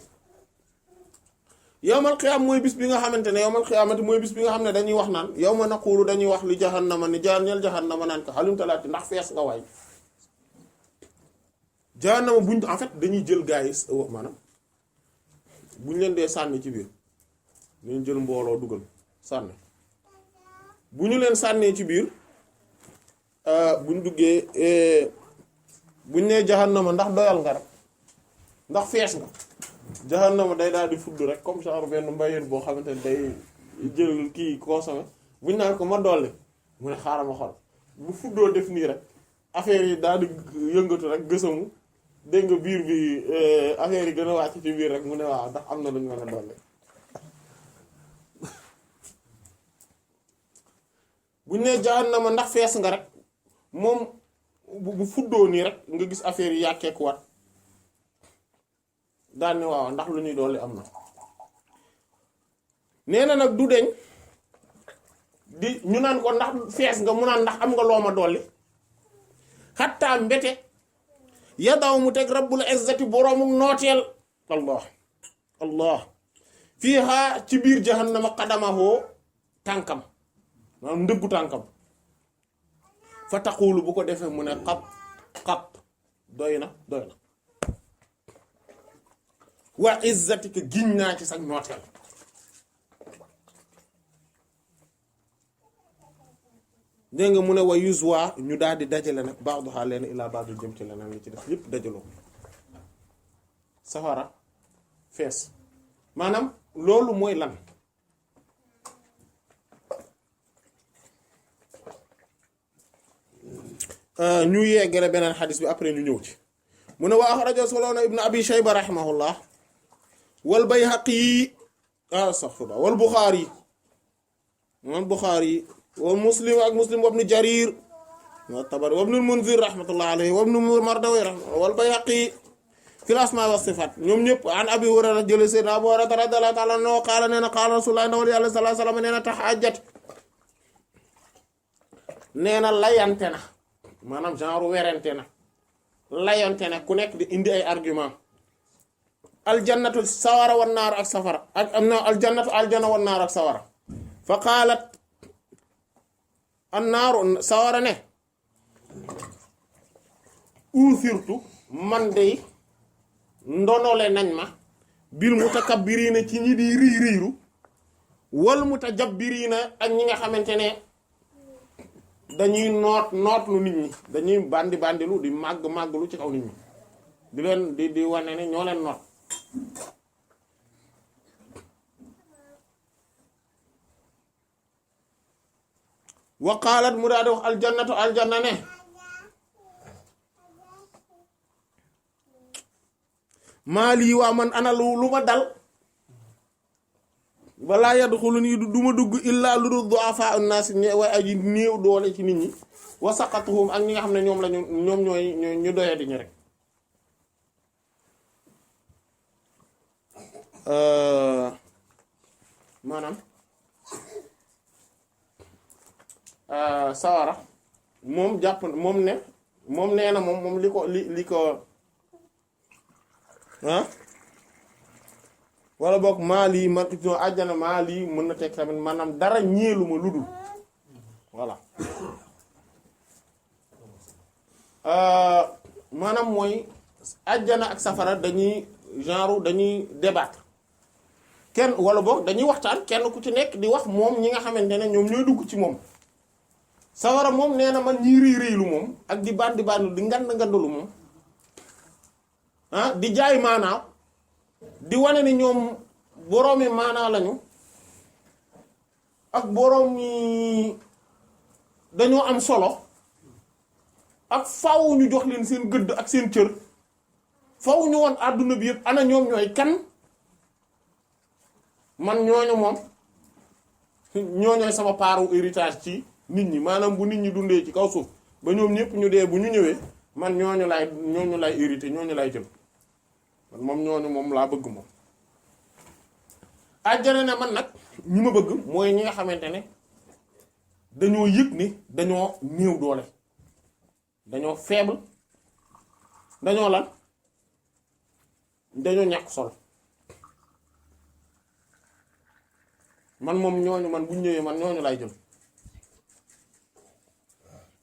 yawmal xiyaam mooy bis bi nga xamante ne yawmal xiyaamati mooy bis bi nga xam ne dañuy wax naan yawma naqulu dañuy wax li jahannama ni ñeel jahannama naan ko hal imtalaati ndax fees nga waay jahannama buñ en fait dañuy jël gaa yi maanaam buñ leen dee sànni ci biir dañuy jël mbooloo dugal sànni bu ñu leen sànnee ci biir buñ duggee buñ nee jahannama ndax doyal nga rek ndax fees nga jahannama day daal di fudd rek comme genre benn mbayeen boo xamante ne day jël kii consommé buñ naan ko ma dolli mu ne xaaral ma xol bu fuddoo def nii rek affaire yi daal di yëngatu rek gësamu dégg nga biir bi affaire yi gën a wàcc ci biir rek mu ne waaw ndax am na lu ñu mën a dolli buñ nee jahannama ndax fees nga rek moom bu fuddoo nii rek nga gis affaire yi yàkkeekuwaat daal ne waaw ndax lu ñuy dolli am na nee na nag du deñ di ñu naan ko ndax fees nga mu naan ndax am nga loo ma dolli xattaa mbete yadaw mu teg rabbul izzati boroomu nooteel allah fiiha ci biir jahannama qadamahoo tànkam maanaam ndëggu tànkam fa taqulu bu ko defee mu ne xat doy na wa izzatika giñ naa ci sax nooteel dégg nga mu ne wa yuzwa ñu daal di dajale nag ba'daha leen ilaa ba'd jëm ci leneen li ci def yépp dajaloo safara fees maanaam loolu mooy lan ñu yeggale beneen xadis bi après ñu ñëw ci mu ne wa axraja soloona ibnu abi shayba rahimahullah wal bayhaqi astaghfirullah wal buxaari wa muslim ak muslim wa ibnu jarir wa tabari wa ibnu munzir rahmatullah alayhi wa ibnu mardawi rahmatullah wal bayhaqi fil asmaa wa sifaat ñoom ñëpp an abi hurayra jële seydina abu hurayra radiyallahu ta'ala anhu qaala nee na qaala rasulullah ndawal yàlla sallallahu alayhi wa sallam nee na tahajjat nee na layante na maanaam genre werante na layante na ku nekk di indi ay argument aljannatu sawara wan naar ak safara ak am na aljannatu aljana wan naar ak sawara fa qaalat an naaru sawara ne uusirtu man dey ndonole nañ ma bil mutakabbirina ci ñi di riy riiru wal mutajabbirina ak ñi nga xamante ne dañuy nootlu nit ñi dañuy bandilu di màgglu ci kaw nit ñi di leen di wane ne ñoo leen noot wa qaalat mu daa di wax aljannatu aljanna ne maa lii waa man ana lu ma dal balaa yadxuluni du ma dugg illaa lu dul du'afa an-nas way aji néew doole ci nit ñi wa saqatuhum ak ñi nga xam ne ñoom lañu ñoom ñooy ñu doye di ñu rek maanaam sawara moom jàpp moom nee na moom li ko wala boog maa lii man àjjana maa lii mën na teg tamit maanaam dara ñeelu ma ludul voilà maanaam mooy àjjana ak safara dañuy débattre kenn wala boog dañuy waxtaan kenn ku ci nekk di wax moom ñi nga xamante ne ñoom ñooy dugg ci moom sawara moom nee na man ñii rii riilu moom ak di bandi di ngandalu moom di jaay maanaa di wane ni ñoom boroomi maanaa lañu ak boroom yi dañoo am solo ak faw ñu jox leen seen gëdd ak seen cër faw ñu woon àdduna bi yëpp ana ñoom ñooy kan man ñooñu moom ñooñooy sama paaru héritage ci nit ñi maanaam bu nit ñi dundee ci kaw suuf ba ñoom ñëpp ñu dee bu ñu ñëwee man ñooñu lay hérité ñooñu lay jël man moom ñooñu moom laa bëgg moom àjjana ne man nag ñi ma bëgg mooy ñi nga xamante ne dañoo yëg ni dañoo néew doole dañoo faible dañoo lan dañoo ñàkk solo man moom ñooñu man bu ñëwee man ñooñu lay jël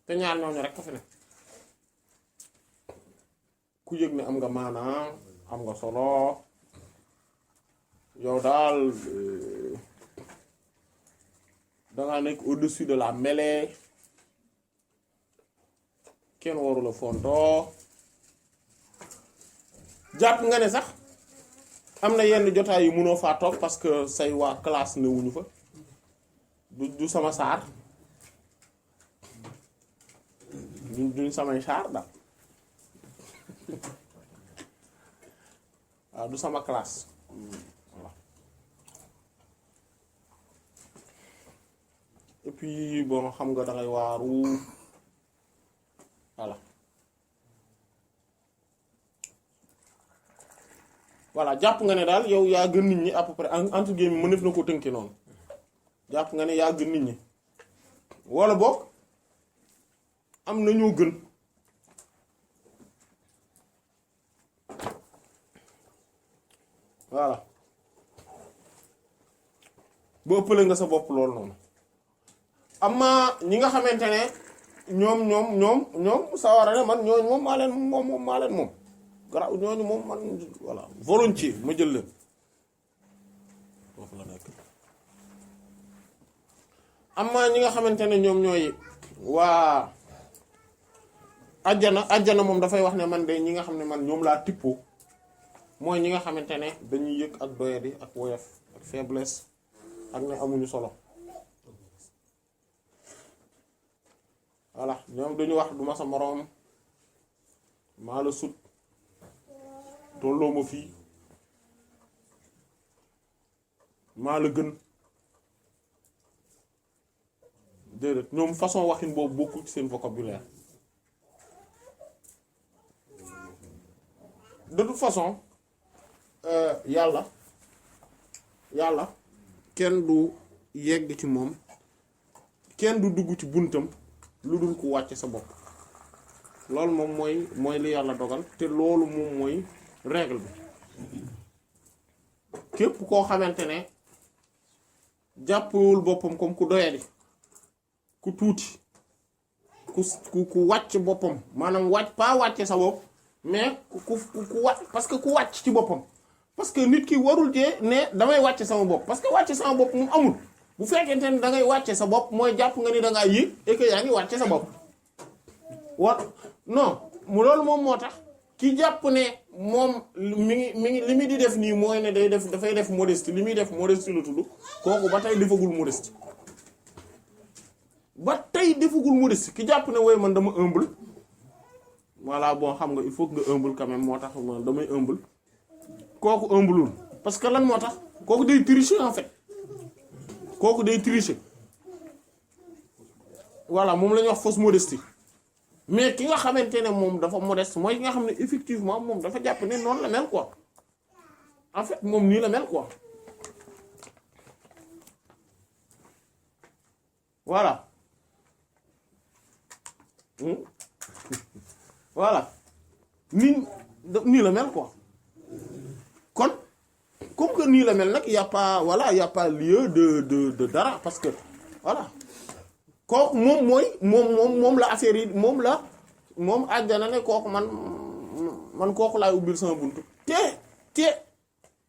te ñaar ñooñu rek ka fi ne ku yëg ne am nga maanaa am nga solo yow daal danga nekk au-dessus de la mêlée kenn waru la fontoo jàpp nga ne sax am na yenn jotaay yu mënoo faa toog parce que say waa classe ne wuñu fa du sama saar duñ samay saar daal waaw du sama classe voilà et puis bon xam nga dangay waaru voilà jàpp nga ne daal yow yaa gën nit ñi à peu près entre guillemets mënef na ko tënke noonu jàpp nga ne yaa gën nit ñi wala boog am na ñoo gën voilà ba ëppale nga sa bopp loolu noonu amma ñi nga xamante ne ñoom sawara ne man ñooñu moom maa leen moom garaaw ñooñu moom man voilà volontiers ma jël leen foofu la nekk amma ñi nga xamante ne ñoom ñooy waa ajjana moom dafay wax ne man de ñi nga xam ne man ñoom laa tippoo mooy ñi nga xamante ne dañuy yëg ak doyadi ak woyof ak faiblesse ak ne amuñu solo voilà ñoom dañu wax duma sa moroom maa la sut tolloo ma fii maa la gën déedéet ñoom façon waxin boobu bokkul ci seen vocabulaire de toute façon yàlla kenn du yegg ci moom kenn du dugg ci buntam lu dul ku wàcce sa bopp loolu moom mooy li yàlla dogal te loolu moom mooy règle bi képp koo xamante ne jàppewul boppam comme ku doyadi ku tuuti ku wàcc boppam maanaam wàcce sa bopp mais ku wàcc parce que ku wàcc ci boppam parce que nit ki warul jee ne damay wàcce sama bopp parce que wàcce sama bopp moom amul bu fekkente ne da ngay wàcce sa bopp mooy jàpp nga ni da ngaa yéeg et que yaa ngi wàcce sa bopp non loolu moom moo tax ki jàpp ne moom mi ngi li muy di def nii mooy ne dafay def modestie li muy def modestie la tudd kooku ba tey defagul modestie ki jàpp ne wooy man dama humble voilà bon xam nga il faut que nga humble quand même moo tax man damay humble kooku humbleul parce que lan moo tax kooku day tricher en fait kooku day tricher voilà moom la ñuy wax fausse modestie mais ki nga xamante ne moom dafa modeste mooy ki nga xam ne effectivement moom dafa jàpp ne noonu la mel quoi en fait moom nii la mel quoi voilà voilà nii la mel quoi kon comme que nii la mel nag y a pas voilà y a pas lieu de dara parce que voilà kooku moom la affaire yi moom àjjana ne kooku man kooku laay ubbil sama buntu te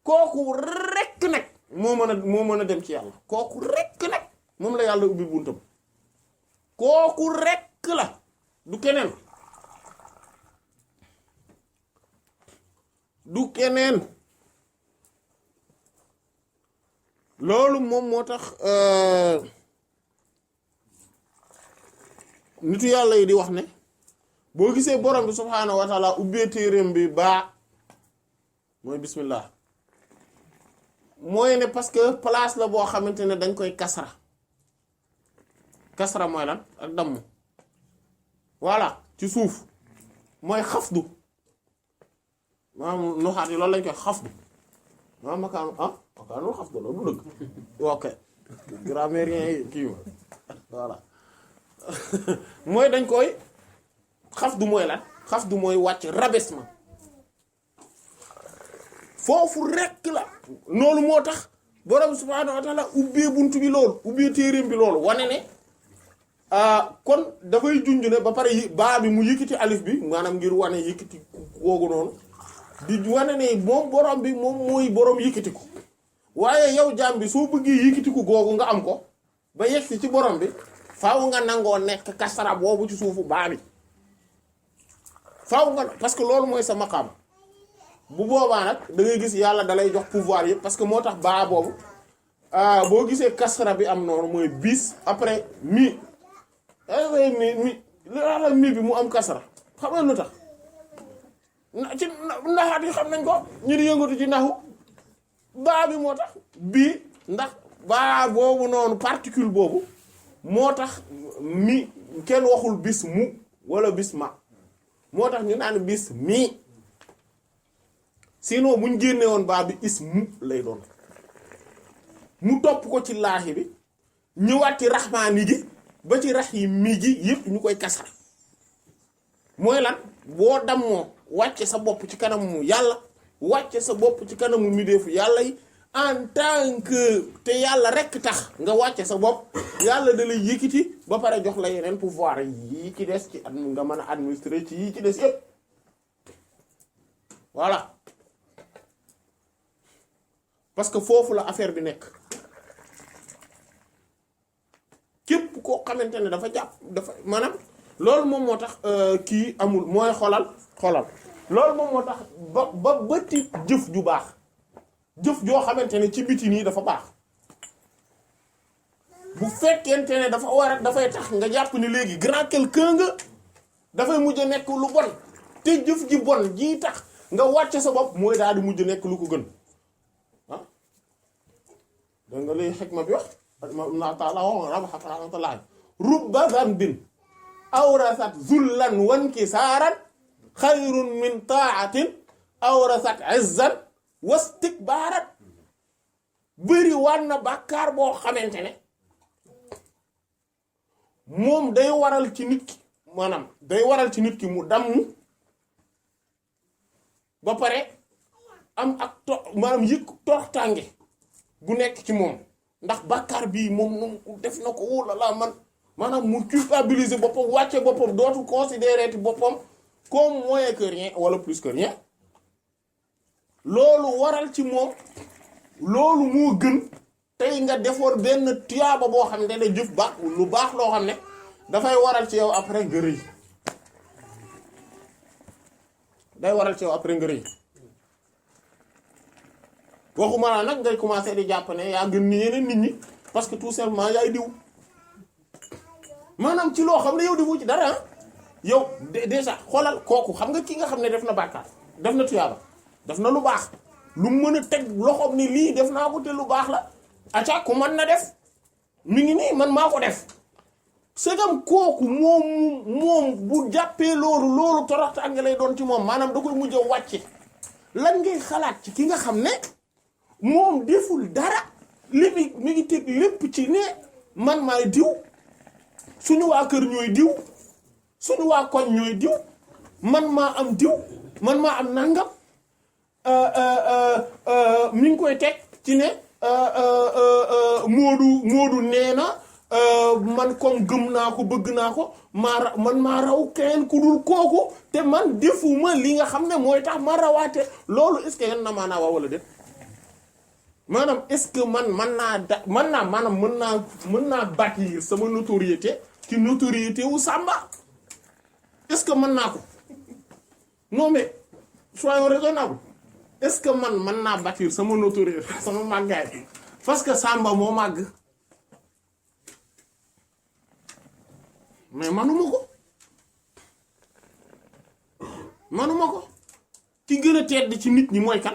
kooku rekk nag moo mën a dem ci yàlla kooku rekk nag moom la yàlla ubbil buntam kooku rekk la du keneen loolu moom moo tax nitu yàlla yi di wax ne boo gisee borom bi subhaanahu wa taala ubbee téereem bi baa mooy bismillah mooy ne parce que place la boo xamante ne dañ koy kasra mooy lan ak damm voilà ci suuf mooy xafdu maanaam nuxaat yi loolu lañ koy xafdu maanaam makaanul xafdu la du dëgg ok grammairien yi kii voilà mooy dañ koy xafdu mooy lan xafdu mooy wàcc rabaissement foofu rekk la loolu moo tax borom subhaanahu wa ta'ala ubbee buntu bi loolu ubbee téereem bi loolu wane ne kon dafay junj ne ba pare baa bi mu yëkkati alif bi maanaam ngir wane yëkkati googu noonu di wane ne moom borom bi moom mooy borom yëkkati ko waaye yow jaam bi soo bëggee yëkkati ko googu nga am ko ba yegsi ci borom bi faaw nga nangoo nekk kasara boobu ci suufu baa bi faaw nga parce que loolu mooy sa maqaam bu boobaa nag da ngay gis yàlla dalay jox pouvoir yëpp parce que moo tax baa boobu boo gisee kasara bi am noonu mooy bis après mi mi bi mu am kasara xam nga lu tax ci naxaat yi xam nañ ko ñu di yëngatu ci naxu baa bi moo tax bii ndax baa boobu noonu particule boobu moo tax mi kenn waxul bis mu wala bis ma moo tax ñu naan bis mi sinon buñ génne woon baa bi is mu lay doon mu topp ko ci laaxi bi ñëwaat ci raxmaani gi ba ci rax yi mi gi yépp ñu koy kasara mooy lan boo dammoo wàcce sa bopp ci kanamu yàlla wàcce sa bopp ci kanamu middeefu yàlla yi en tant que te yàlla rekk tax nga wàcce sa bopp yàlla da lay yëkkati ba pare jox la yeneen pouvoir yi ci des ci nga mën a administrer ci yi ci des yépp voilà parce que foofu la affaire bi nekk képp koo xamante ne dafa jàpp dafa maanaam loolu moom moo tax kii amul mooy xolal loolu moom moo tax ba bëti jëf ju baax jëf joo xamante ne ci biti nii dafa baax bu fekkente ne dafa war a dafay tax nga jàpp ni léegi grand quelqu'un nga dafay mujj nekk lu bon te jëf ji bon jii tax nga wàcce sa bopp mooy daal di mujj nekk lu ko gën ah da nga lay xikma bi wax na taala wax raba rahmatullah rubba dhanbin awrasat zullan wankisaaran xayrun min taatin awrasat izzan wastikbaaran bëri war na bàkkaar boo xamante ne moom day waral ci nit ki maanaam day waral ci nit ki mu damm ba pare am ak maanaam yëg toroxtaange bu nekk ci moom ndax bàkkaar bii moom def na ko wóolala man maanaam mu culpabiliser boppam wàcce boppam dootul considérer boppam comme moins que rien wala plus que rien loolu waral ci moom loolu moo gën tey nga defoon benn tuyaaba boo xam ne jëf baax lu baax loo xam ne dafay waral ci yow après nga rëy day waral ci yow après nga rëy waxuma la nag ngay commencer di jàpp ne yaa gën ni yeneen nit ñi parce que tout simplement yaay diw maanaam ci loo xam ne yow defu ci dara yow déjà xoolal kooku xam nga ki nga xam ne def na bàkkaar def na tuyaaba def na lu baax lu mën a teg loxoom ni lii def naa ko te lu baax la acca ku mën na def mi ngi nii man maa ko def segam kooku moom bu jàppee loolu toroxtaange lay doon ci moom maanaam da koy mujj a wàcce lan ngay xalaat ci ki nga xam ne moom deful dara li mi ngi teg lépp ci ne man maay diw suñu waa kër ñooy diw suñu waa koñ ñooy diw man maa am diw man maa am nangam mi ngi koy teg ci ne Moodu nee na man comme gëm naa ko bëgg naa ko man maa raw keneen ku dul kooku te man defuma li nga xam ne mooy tax ma rawaate loolu est-ce que yan na maanaa waa wala déet maanaam est-ce que mën naa bâtir sama notoriété ci notoriété wu Samba est-ce que mën naa ko non mais soyons raisonnables est-ce que mën naa bâtir sama notoriété sama màggaay parce que Samba moo màgg mais manuma ko ci gën a tedd ci nit ñi mooy kan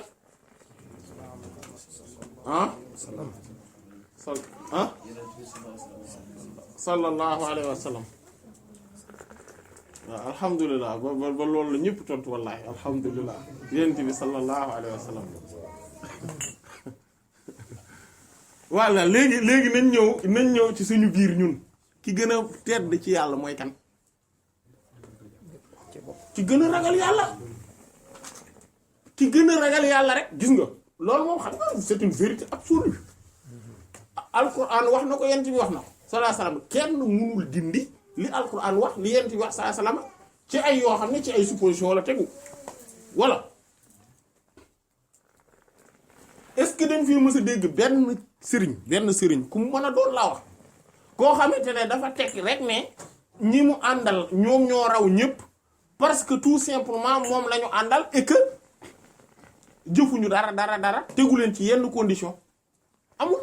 sallallahu alayhi wa sallam waaw alhamdulilah ba loolu la ñëpp tontu wallahi alhamdulilah yonent bi sallallahu alayhi wa sallam voilà léegi nañ ñëw ci suñu biir ñun ki gën a tedd ci yàlla mooy kan ki gën a ragal yàlla rek gis nga loolu moom xam nga c'est une vérité absolue alquran wax na ko yonent bi wax na ko sallallahu alayhi wa sallam kenn mënul dindi li alquran wax li yonent bi wax sallallahu alayhi wa sallam ci ay yoo xam ne ci ay supposition la tegu voilà est-ce que dañ fi mës a dégg benn sëriñ ku mu mën a doon laa wax koo xamante ne dafa teg rek ne ñi mu àndal ñoom ñoo raw ñëpp parce que tout simplement moom la ñu àndal et que jëfuñu dara tegu leen ci yenn condition amul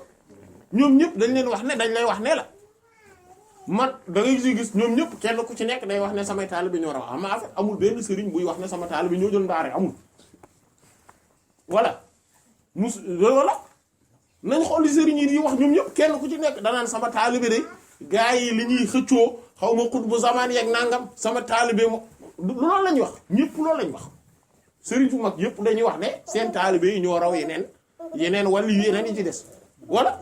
ñoom ñëpp dañ lay wax ne la man da ngay gis ñoom ñëpp kenn ku ci nekk day wax ne samay taalibe ñoo raw ama en fait amul benn sëriñ buy wax ne sama taalibe ñoo jël ndaare amul voilà voilà nañ xool li sëriñ yi di wax ñoom ñëpp kenn ku ci nekk danaan sama taalibe de gaa yi li ñuy xëccoo xaw ma xut bu zamaan yeeg nangam sama taalibe mo loolu lañuy wax ñëpp loolu lañu wax sëriñ fu mag yëpp dañuy wax ne seen taalibe yi ñoo raw yeneen wala yeneen yi ci des voilà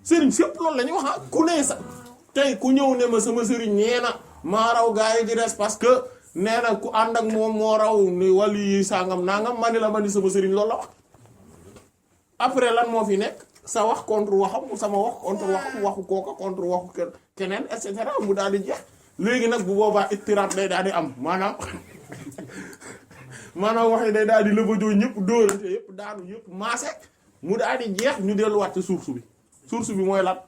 sëriñ sépp loolu lañuy wax ku ne sa tey ku ñëw ne ma sama sëriñ nee na maa raw gaa yi ci des parce que nee na ku ànd ak moom moo raw ni wàllu yi sangam nangam ma ni sama sëriñ loolu la wax après lan moo fi nekk sa wax contre waxam sama wax contre waxam waxu kooka contre waxu keneen et cetera mu daal di jeex léegi nag bu boobaa ittirab day daal di am maanaam wax yi day daal di lëbëjoo ñëpp dóorante yëpp daanu yëpp maase mu daal di jeex ñu delluwaat ci source bi mooy lan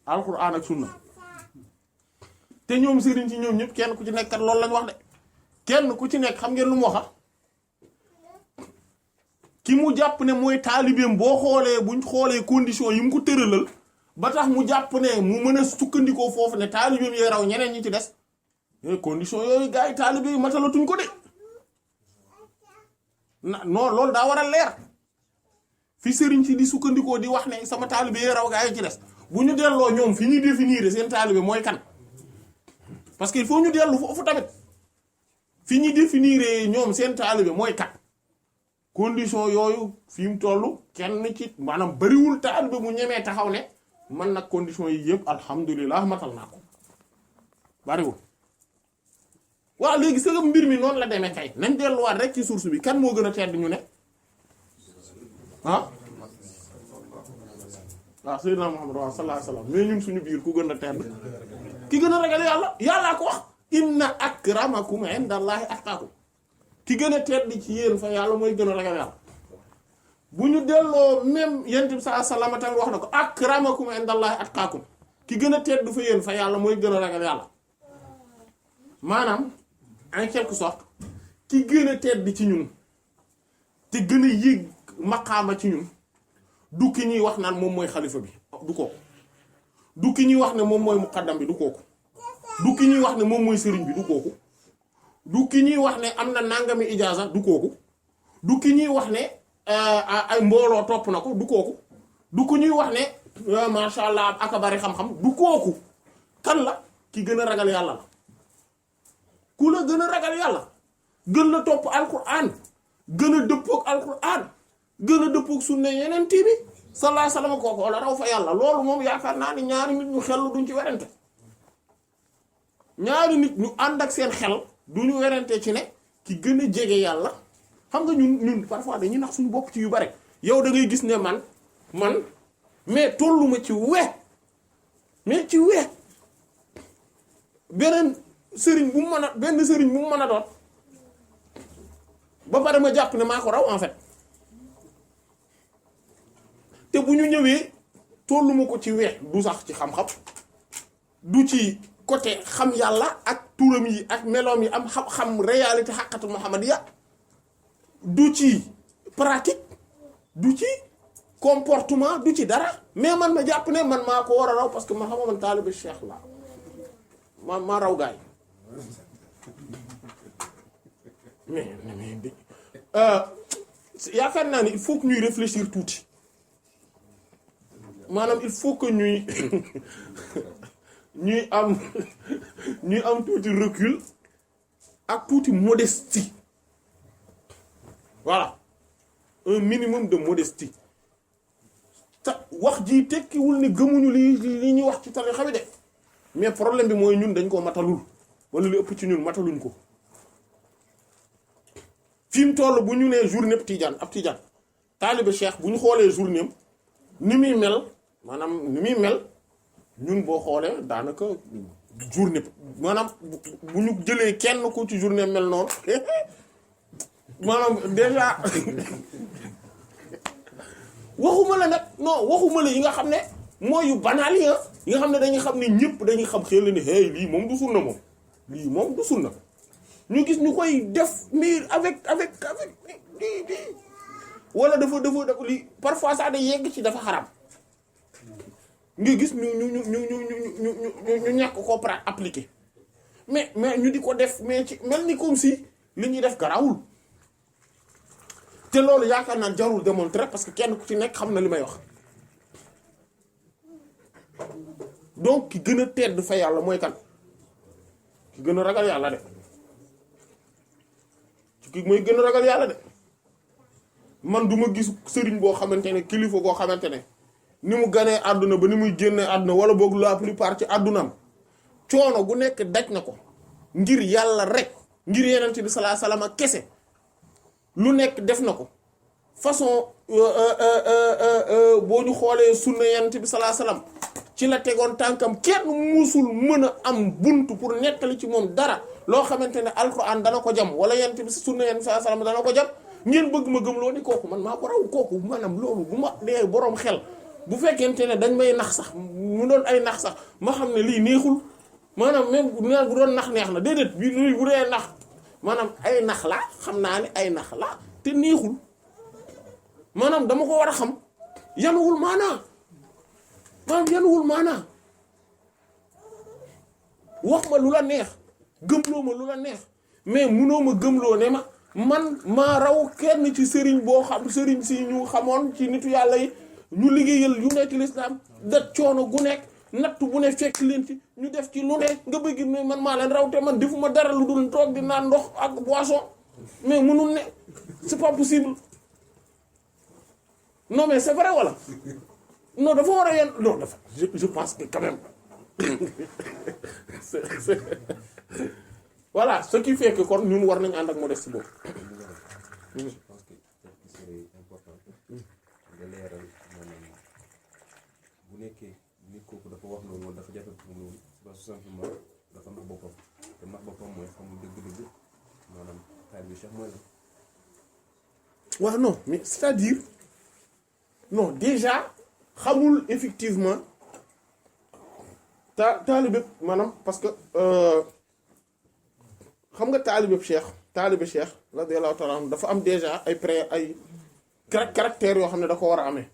alquran ak sunna te ñoom sëriñ ci ñoom ñëpp kenn ku ci nekk kat loolu lañ wax de kenn ku ci nekk xam ngeen lu mu wax ki mu jàpp ne mooy taalibeem boo xoolee buñ xoolee condition yi mu ko tëralal ba tax mu jàpp ne mu mën a sukkandikoo foofu ne taalibeem yee raw ñeneen ñi ci des condition yooyu gars yi taalibe yi matalatuñ ko de non loolu daa war a leer fi sëriñ si di sukkandikoo di wax ne sama taalibe yee raw gars yi ci des bu ñu delloo ñoom fi ñuy définir seen taalibe mooy kan parce que il faut ñu dellu foofu tamit fi ñuy définir ñoom seen taalibe mooy kan condition yooyu fi mu toll kenn ci maanaam bariwul taalibe mu ñemee taxaw ne man nag condition yi yëpp alhamdulilah matal naa ko bariwul. waaw léegi sa mbir mi noonu la demee kay nañ delluwaat rek ci source bi kan moo gën a tedd ñu ne ah waaw Seydina Muhammad sallallahu alayhi wasallam mais ñun suñu biir ku gën a tedd ki gën a ragal yàlla yàllaa ko wax inna akramakum indallahi atqakum ki gën a tedd ci yéen fa yàlla mooy gën a ragal yàlla bu ñu delloo même yonent bi sallallahu alayhi wasallam tamit wax na ko akramakum indallahi atqakum ki gën a tedd fa yéen fa yàlla mooy gën a ragal yàlla maanaam en quelque sorte ki gën a tedd ci ñun te gën a yéeg maqaama ci ñun du ki ñuy wax naan moom mooy xalifa bi du kooku du ki ñuy wax ne moom mooy muqaddam bi du kooku du ki ñuy wax ne moom mooy sëriñ bi du kooku du ki ñuy wax ne am na nangami ijaaza du kooku du ki ñuy wax ne ay mbooloo topp na ko du kooku du ku ñuy wax ne masha Allah aka bari xam-xam du kooku kan la ki gën a ragal yàlla la ku la gën a ragal yàlla gën la topp alquran gën a dëppook alquran gën a dëppook sunna yeneen bi sallallahu alayhi wasallam kooku wala raw fa yàlla loolu moom yaakaar naa ni ñaari nit ñu xel duñ ci werante ñaari nit ñu ànd ak seen xel duñu werante ci ne ki gën a jege yàlla xam nga ñun parfois dañuy nax suñu bopp ci yu bare yow da ngay gis ne man mais tolluma ci mais ci beneen sëriñ bu mu mën a benn sëriñ bu mu mën a doon ba pare ma jàpp ne maa ko raw en fait te bu ñu ñëwee tolluma ko ci du sax ci xam-xam du ci côté xam yàlla ak turam yi ak meloom yi am xam-xam réalité xaqatu muhammadiya du ci pratique du ci comportement du ci dara mais man ma jàpp ne man maa ko war a raw parce que man xam man taalibe cheikh la maa raw gaay mais yaakaar naa ni il faut que ñuy réfléchir tuuti maanaam il faut que ñuy am tuuti recul ak tuuti modestie voilà un minimum de modestie te wax ji tekkiwul ni gëmuñu li ñuy wax ci tarixa bi de mais problème bi mooy ñun dañ koo matalul wala lu ëpp ci ñun mataluñ ko fi mu toll bu ñu nee journée ab tijaan taalibe cheikh bu ñu xoolee journée am ni muy mel maanaam ni muy mel ñun boo xoolee daanaka journée maanaam bu ñu jëlee kenn ku ci journée mel noonu maanaam déjà waxuma la nag non waxuma la yi nga xam ne mooy yu banal yi nga xam ne dañuy xam ne ñëpp dañuy xam xel ni hey lii moom du sunna moom lii moom du sunna ñu gis ñu koy def mais avec di wala dafa lii parfois sax day yegg ci dafa xaram nga gis ñu ñàkk ko appliquer mais ñu di ko def mais ci mel ni comme si li ñuy def garawul te loolu yaakaar naa jarul démontrer parce que kenn ku ci nekk xam na li may wax donc ki gën a tedd fa yàlla mooy kan ki gën a ragal yàlla de ki mooy gën a ragal yàlla de man du ma gis sëriñ boo xamante ne kilifa boo xamante ne ni mu ganee àdduna ba ni muy génnee àdduna wala boog la plupart ci àddunaam coono gu nekk daj na ko ngir yàlla rek ngir yeneen bi sallallahu alayhi wasallam kese lu nekk def na ko façon boo ñu xoolee sunna yeneen bi sallallahu alayhi wasallam ci la tegoon tànkam kenn musul mën a am buntu pour nettali ci moom dara loo xamante ne alxuraan dana ko jam wala yeneen bi sunna yeneen sallallahu alayhi wasallam dana ko jam ngeen bëgg ma gëmloo ni kooku man maa ko raw kooku maanaam loolu bu ma dee boroom xel bu fekkente ne dañ may nax sax mu doon ay nax sax ma xam ne lii neexul maanaam même bu doon nax neex na déedéet bi bu dee nax maanaam ay nax la xam naa ne ay nax la te neexul maanaam dama ko war a xam yanuwul maanaa wax ma lu la neex gëmloo ma lu la neex mais munoo ma gëmloo ne ma man maa raw kenn ci sëriñ boo xam sëriñ si ñu xamoon ci nitu yàlla yi ñu liggéeyal yu nekk l'islam dat coono gu nekk natt bu ne fekk leen ci ñu def ci lu ne nga bëgg ne man maa leen raw te man defuma dara lu dul toog di naan ndox ak boisson mais munul ne c'est pas possible non mais c'est vrai wala non dafa war a yenn non dafa je pense que quand même c'est voilà ce qui fait que kon ñun war nañ ànd ak modeste boobu. Je pense que ce serait important nga leeral maanaam bu nekkee nit kooku dafa wax loolu wala dafa jafe pour loolu ba tout simplement dafa nax boppam te nax boppam mooy xamul dëgg-dëgg maanaam taal bi Cheikh mooy la. waaw non mais c'est-à-dire non déjà xamul effectivement taalibe maanaam parce que xam nga taalibe Cheikh radiyallahu ta'ala anhu dafa am déjà ay caractères yoo xam ne da ko war a amee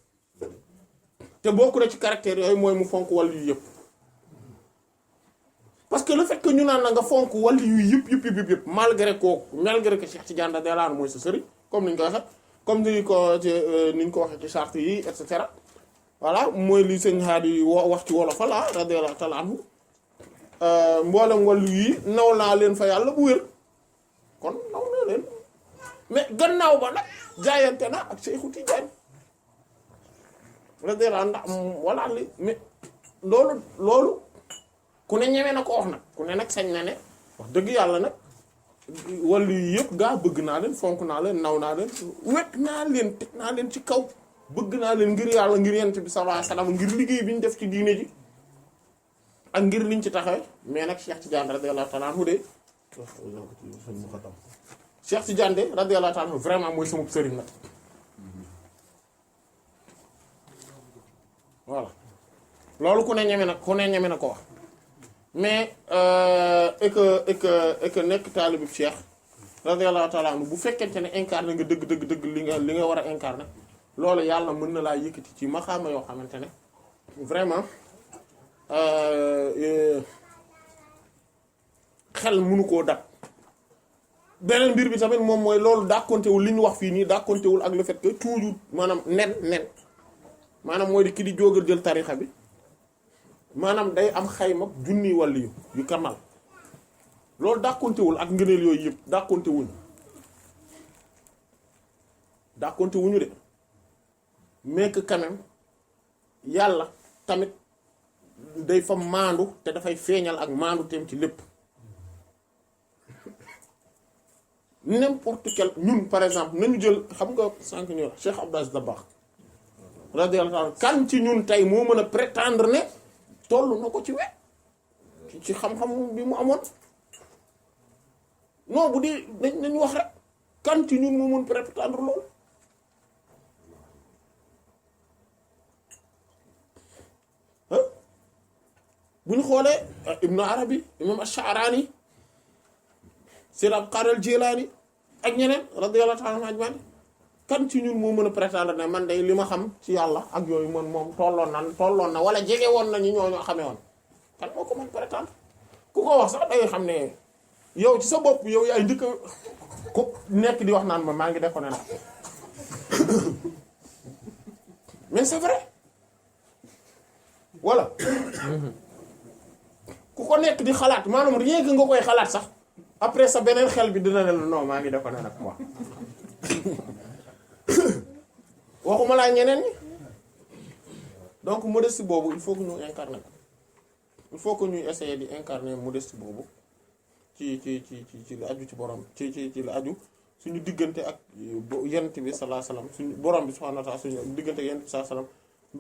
te bokk na ci caractères yooyu mooy mu fonk wàll yu yëpp parce que le fait que ñu naan na nga fonk wàll yu yëpp malgré que Cheikh Tidiane radiyallahu anhu mooy sa sëriñ comme ni ñu ko waxee comme ni ñu ko waxee ci charte yi et cetera voilà mooy li sëñ Hadi wax ci wolof la radiyallahu ta'ala anhu mboolem wàllu yi naw naa leen fa yàlla bu wér kon naw naa leen mais gannaaw ba nag jaayante na ak Seexu Tijaan radiyallahu anhu ndax walla li mais loolu ku ne ñeme na ko wax nag ku ne nag sañ na ne wax dëgg yàlla nag wàllu yi yëpp gaa bëgg naa leen fonk naa leen naw naa leen wekk naa leen teg naa leen ci kaw bëgg naa leen ngir yàlla ngir yent bi sallallahu alayhi wasallam ngir liggéey bi ñu def ci diine ji ak ngir liñ ci taxawee mais nag Cheikh Tidiane radiyallahu ta'ala anhu de Cheikh Tidiane de radiyallahu ta'ala anhu vraiment mooy sama sëriñ nag voilà loolu ku ne ñeme na ko wax mais et que nekk taalibu Cheikh radiyallahu ta'ala anhu bu fekkente ne incarné nga dëgg li nga war a incarné loolu yàlla mën na laa yëkkati ci maxaama yoo xamante ne vraiment xel mënu koo dab beneen mbir bi tamit moom mooy loolu dàkkontewul li ñu wax fii nii dàkkontewul ak le fait que toujours maanaam nen maanaam mooy di ki di jógal jël tarixa bi maanaam day am xayma junni wàllu yu kamal loolu dàkkontewul ak ngëneel yooyu yëpp dàkkontewuñu de mais que quand même yàlla tamit day fa maandu te dafay feeñal ak maandu teem ci lépp n'importe quel ñun par exemple nañu jël xam nga sànq ñu wax Cheikh Abdou Aziz Dabakh radiyallahu anhu kan ci ñun tey moo mën a prétendre ne toll na ko ci ci xam-xam bi mu amoon non bu dee nañu wax rek kan ci ñun moo mën prétendre loolu bu ñu xoolee Ibn Arabi imam Ash-Sha'rani Sayyid Abdul Qadir al-Jilani ak ñeneen radiyallahu ta'ala anhum ajma'in kan ci ñun moo mën a prétendre ne man day li ma xam ci yàlla ak yooyu man moom tolloon na wala jege woon nañu ñoo xamee woon kan moo ko mën prétendre ku ko wax sax day xam ne yow ci sa bopp yow yaay njëkk ko nekk di wax naan ma maa ngi def ko ne nag mais c'est vrai voilà ku ko nekk di xalaat maanaam rien que nga koy xalaat sax après sa beneen xel bi dina ne la non maa ngi def ko ne nag moi waxuma laa ñeneen ñi donc modestie boobu il faut que ñu incarner ko il faut que ñuy essayer di incarner modestie boobu ci la aju ci borom ci la aju suñu diggante ak yonent bi sallallahu alayhi wasallam suñu borom bi subhanahu wa ta'ala suñu diggante ak yonent bi sallallahu alayhi wasallam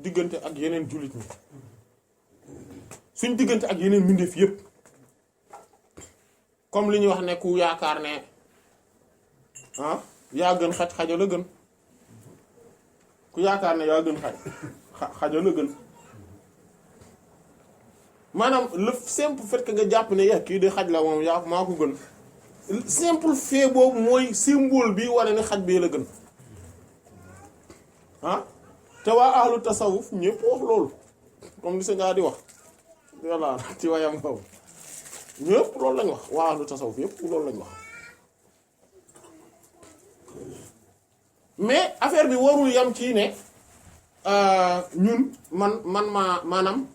diggante ak yeneen jullit ñi suñu diggante ak yeneen mbindeef yépp comme li ñuy wax ne ku yaakaar ne yaa gën xaj xaja la gën ku yaakaar ne yaa gën xaja la gën maanaam le simple fait que nga jàpp ne ya kii de xaj la moom yaa maa ko gën simple fait boobu mooy symbole bi wane ne xaj bee la gën ah te waa ahlu tasawuf ñëpp wax loolu comme li sa ngaa di wax voilà ci wayam boobu ñëpp loolu lañ wax waa ahlu tasawuf yëpp loolu lañ wax mais affaire bi warul yam ci ne ñun maanaam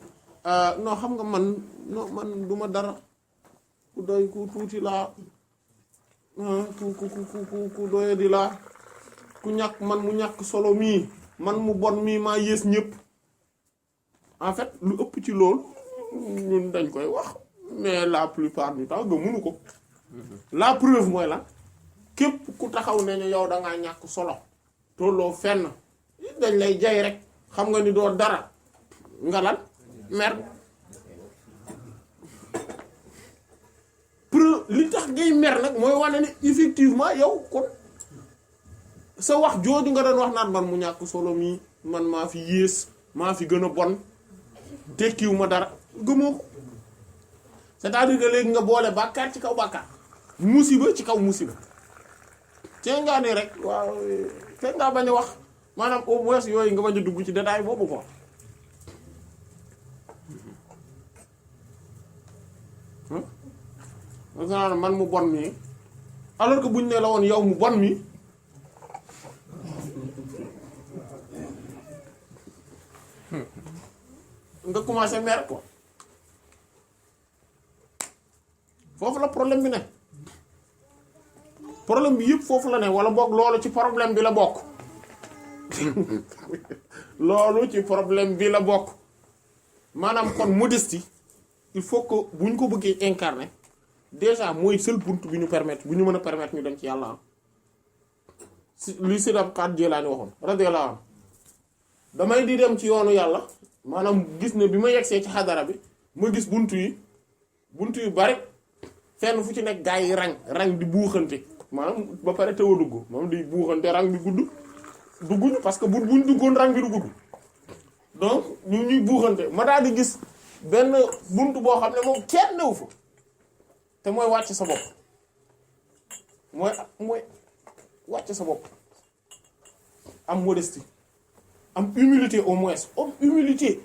non xam nga man duma dara ku doy ku tuuti laa ku doye di laa ku ñàkk man mu ñàkk solo mii man mu bon mii maa yées ñëpp en fait lu ëpp ci loolu ñun dañ koy wax mais la plupart du temps gëmuñu ko la preuve mooy la képp ku taxaw ne ñu yow da ngaa ñàkk solo tolloo fenn dañ lay jay rek xam nga ni doo dara nga lan mer li tax ngay mer nag mooy wane ne effectivement yow kon sa wax jooju nga doon wax naan man mu ñàkk solo mii man maa fi yées maa fi gën a bon tekkiwu ma dara gëmoo ko c'est-à-dire que léegi nga boole bàkkaar ci kaw bàkkaar musiba ci kaw musiba tey ngaa ne rek waaw tey ngaa bañ a wax maanaam au moins yooyu nga bañ a dugg ci détail boobu ko man mu bon mii alors que buñ ne la woon yow mu bon mi nga commencé mer quoi foofu la problème bi ne problème bi yëpp foofu la ne wala boog loolu ci problème bi la bokk loolu ci problème bi la bokk maanaam kon modestie il faut que bu ñu ko bëggee incarner déjà mooy seul bunt bi ñu permettre bu ñu mën a permettre ñu dem ci yàlla si li Seydi Abdul Qaadir Jilaani waxoon radiyallahu anhu damay di dem ci yoonu yàlla maanaam gis ne bi ma yegsee ci xadara bi ma gis bunt yu bari fenn fu ci nekk gaa yi rang di buuxante maanaam ba pare teew a dugg moom di buuxante rang bi gudd dugguñu parce que buñ duggoon rang bi du gudd donc ñu ñuy buuxante ma daal di gis benn bunt boo xam ne moom kenn newu fa te mooy wàcc sa bopp mooy wàcc sa bopp am modestie am humilité au moins am humilité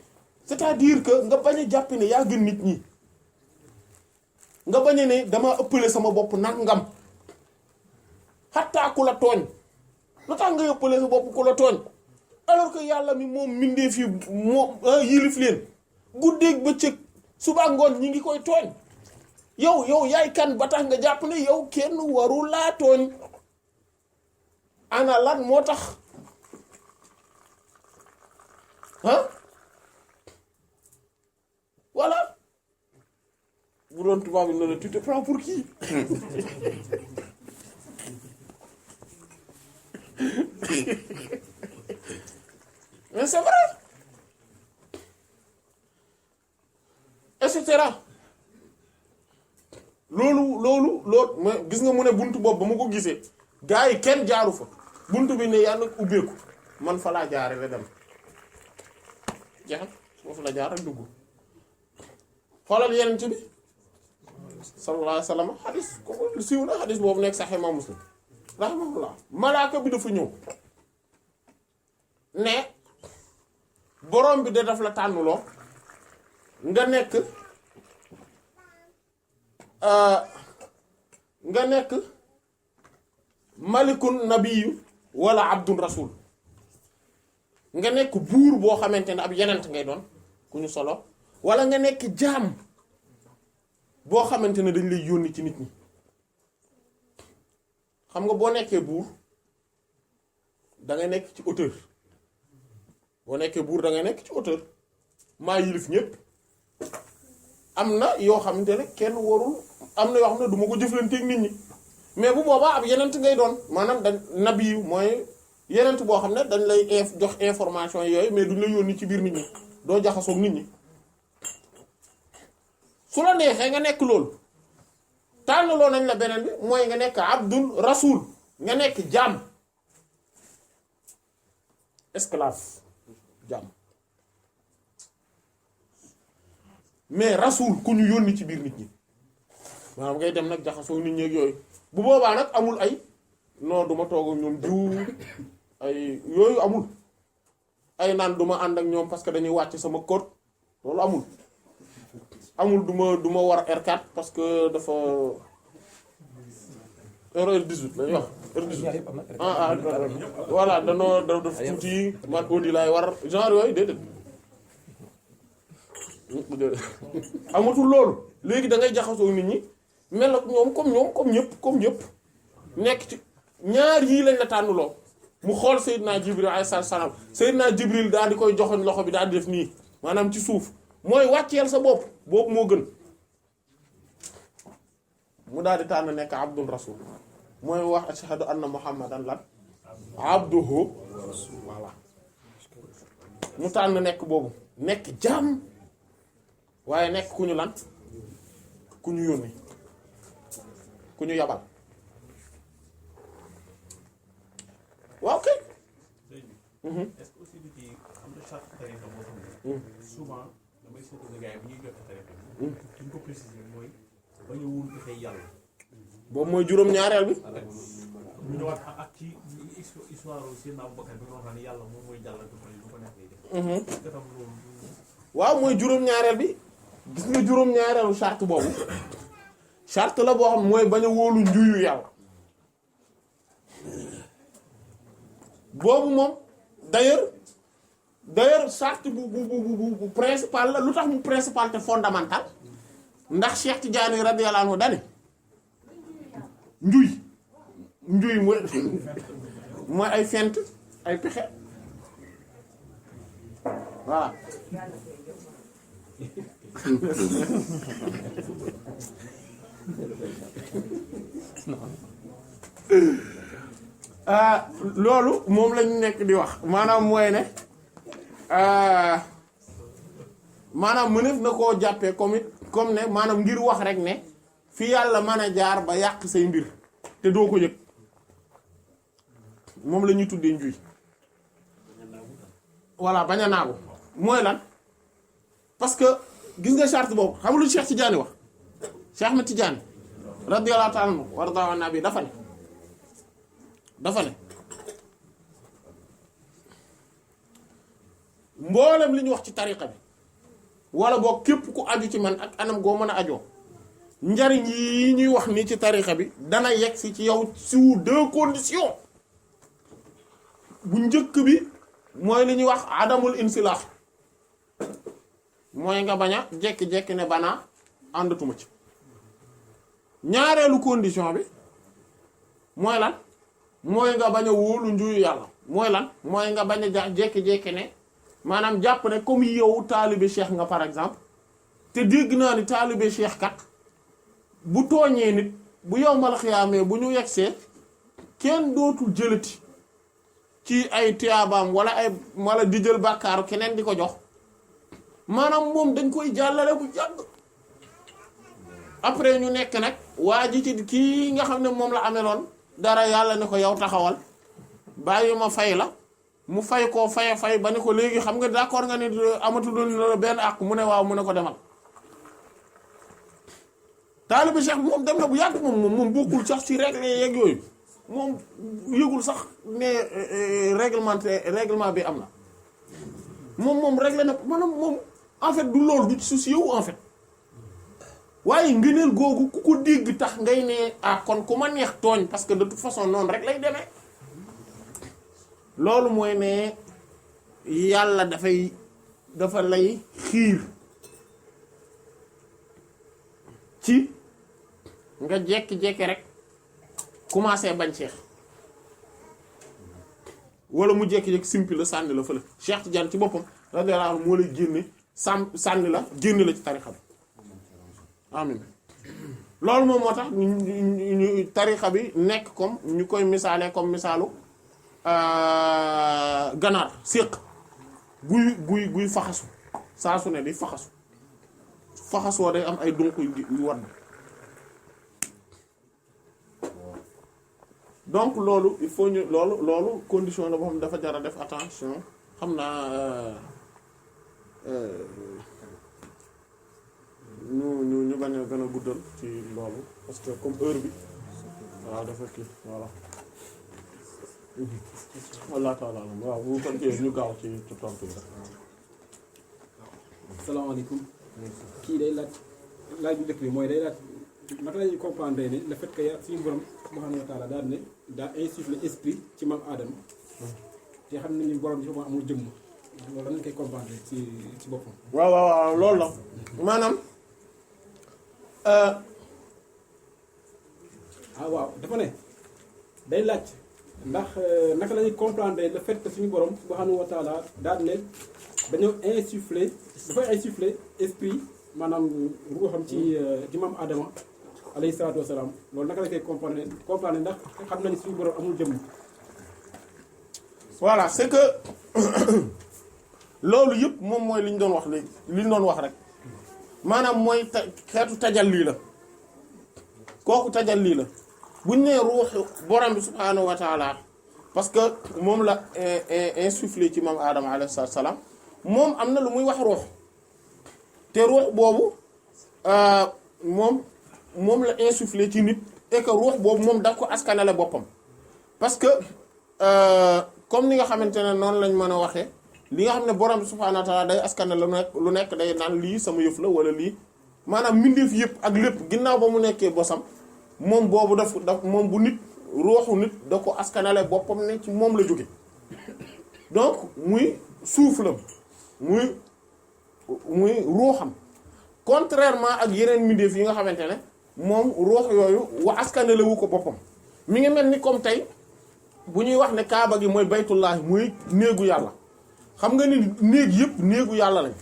c'est-à-dire que nga bañ a jàpp ne yaa gën nit ñi nga bañ a ne dama ëppale sama bopp nangam xattaa ku la tooñ lu tax nga ëppale sa bopp ku la tooñ alors que yàlla mi moom mindee fii moom yilif leen guddeeg bëccëg suba ngoon ñi ngi koy tooñ yow yaay kan ba tax nga jàpp ne yow kenn warul laa tooñ ana lan moo tax voilà bu doon tubaab bi ne la tu te prends pour qui mais c'est vrai et cetera loolu ma gis nga mu ne buntu boobu ba ma ko gisee gars yi kenn jaaru fa buntu bi ne yàlla ubbeeku man fa laa jaare la dem jeexal foofu la jaar ak dugg xoolal yeneen ci bi sallallahu alayhi wa sallam xadis ko siiw na xadis boobu nekk Sahih Imam Muslim rahimahullah malaaka bi dafa ñëw ne borom bi de daf la tànnuloo nga nekk malikun nabiyu wala abdun rasul nga nekk buur boo xamante ne ab yenent ngay doon ku ñu solo wala nga nekk jaam boo xamante ne dañ lay yónni ci nit ñi xam nga boo nekkee buur da ngay nekk ci hauteur boo nekkee buur da ngay nekk ci hauteur maa yilif ñépp am na yoo xamante ne kenn warul am na yoo xam ne du ma ko jëflanteeg nit ñi mais bu boobaa ab yenent ngay doon maanaam dañ nabi mooy yenent boo xam ne dañ lay jox information yooyu mais duñ la yónni ci biir nit ñi doo jaxasoog nit ñi su la neexee nga nekk loolu tànnaloo nañ la beneen bi mooy nga nekk abdul rasul nga nekk jaam esclave jaam mais rasul ku ñu yónni ci biir nit ñi maanaam ngay dem nag jaxasoo nit ñi ak yooyu bu boobaa nag amul ay non du ma toog ak ñoom diw ay yooyu amul ay naan du ma ànd ak ñoom parce que dañuy wàcc sama code loolu amul du ma war R4 parce que dafa R18 lañuy wax R18 voilà danoo def tuuti man Audi laay war genre yooyu déedéet amatul loolu léegi da ngay jaxasoo nit ñi mel ak ñoom comme ñëpp nekk ci ñaar yii lañ la tànnuloo mu xool Seydina Jibril alayhi salaam Seydina Jibril daal di koy joxoñ loxo bi daal di def nii maanaam ci suuf mooy wàcceel sa bopp boobu moo gën mu daal di tànn nekk abdul rasul mooy wax ashhadu anna muhammadan lan abduhu voilà mu tànn nekk boobu nekk jaam waaye nekk ku ñu lan ku ñu yónni ku ñu yabal waaw kay. est-ce que aussi du ci am na charte tariqa boo xam ne souvent damay seetlu gars yi bu ñuy jot tariqa bi ñu ko préciser mooy bañ a wóolu dafay yàlla boobu mooy juróom-ñaareel bi. ñu ñëwaat ak ci histoire Seydina Abubakar bi nga wax ne yàlla moom mooy jàll du ko nekk lay def est-ce que tam loolu waaw mooy juróom-ñaareel bi gis nga juróom-ñaareelu charte boobu charte la boo xam mooy bañ a wóolu njuyu yàlla boobu moom d'ailleurs charte bu principal la lu tax mu principal te fondamental ndax Cheikh Tidiane radiyallahu anhu dane njuy mooy ay fent ay pexe voilà loolu moom lañu nekk di wax maanaam mooy ne maanaam mëneef na koo jàppee comme ne maanaam ngir wax rek ne fi yàlla mën a jaar ba yàq say mbir te doo ko yëg moom la ñuy tuddee njuy voilà bañ a naagu mooy lan parce que gis nga charte boobu xam nga lu Cheikh Tidiane wax Cheikh Ahmed Tidiane radiyallahu ta'ala anhu warda wa nabi dafa ne mboolem li ñu wax ci tariqa bi wala boog képp ku aju ci man ak anam goo mën a ajoo njariñ yi ñuy wax nii ci tariqa bi dana yegg si ci yow sous deux conditions bu njëkk bi mooy li ñuy wax adamul insilah mooy nga bañ a jekki-jekki ne banaa àndatuma ci ñaareelu condition bi mooy lan mooy nga bañ a wóolu njuyu yàlla mooy lan mooy nga bañ a jekki-jekki ne maanaam jàpp ne comme yow taalibe cheikh nga par exemple te dégg naa ni taalibe cheikh kat bu tooñee nit bu yow mal xiyaamee bu ñu yegsee kenn dootul jëlati ci ay tiyaabaam wala di jël bàkkaaru keneen di ko jox maanaam moom dañ koy jàllale bu jàgg après ñu nekk nag waa ji ci kii nga xam ne moom la ameloon dara yàlla ne ko yow taxawal bàyyi ma fay la mu fay koo fay ba ne ko léegi xam nga d'accord nga ne amatul benn àq mu ne waaw mu ne ko demal taalibe Cheikh moom dem na bu yàgg moom bokkul sax ci règle yeeg yooyu moom yëgul sax ne règlement bi am na moom réglé na maanaam moom en fait du loolu du ci souci yow en fait waaye ngëneel googu ku ko dégg tax ngay ne kon ku ma neex tooñ parce que de toute façon noonu rek lay demee loolu mooy ne yàlla dafa lay xiir ci nga jekki-jekki rek commencé bañ Cheikh wala mu jekki-jekki simpi la sànni la fële Cheikh Tidiane ci boppam radiyallahu anhu moo lay génne sànni la génne la ci tarixa bi amin loolu moom moo tax ñu tarixa bi nekk comme ñu koy misaalee comme misaalu ganaar séq guy faxasu saa su ne di faxasoo day am ay dunq yu wadd donc loolu il faut ñu loolu condition la boo xam dafa jar a def attention xam naa ñu bañ a gën a guddal ci loolu parce que comme heure bi waaw dafa kii voilà wallah taala waaw bu ko kii ñu gaaw ci tontu bi. salaamaaleykum kii day laaj bu njëkk bi mooy day laaj naka la ñuy comprendre ne le fait que suñu borom subhanahu wa taala daal ne daa insufflé esprit ci maam Adama te xam nañu borom bi ci amul jëmm loolu lañ koy comprendre ci boppam. waaw loolu la maanaam. waaw dafa ne day laaj ndax naka la ñuy comprendre le fait que suñu borom subhanahu wa taala daal ne dañoo insufflé dafay insufflé esprit maanaam ruuxam ci maam Adama alayhi salaatu wasalaam loolu naka la koy comprendre ndax xam nañu suñu borom amul jëmm. voilà c'est que loolu yëpp moom mooy li ñu doon wax léegi li ñu doon wax rek maanaam mooy xeetu tajalli la kooku tajalli la buñ nee ruuxu borom bi subhaanahu wa taala parce que moom la insufflé ci maam Adama alayhi salaam moom am na lu muy wax ruux te ruux boobu moom la insufflé ci nit et que ruux boobu moom daf ko askanale boppam parce que comme ni nga xamante ne noonu lañ mën a waxee li nga xam ne borom bi subhaanahu wa taala day askanale lu nekk day naan lii sama yëf la wala lii maanaam mbindeef yëpp ak lépp ginnaaw ba mu nekkee bosam moom boobu daf moom bu nit ruuxu nit da ko askanale boppam ne ci moom la jóge donc muy souffle muy ruuxam contrairement ak yeneen mbindeef yi nga xamante ne moom ruux yooyu wa askanale wu ko boppam mi ngi mel ni comme tey bu ñuy wax ne kaaba gi mooy baytullahi muy néegu yàlla xam nga ni néeg yëpp néegu yàlla lañ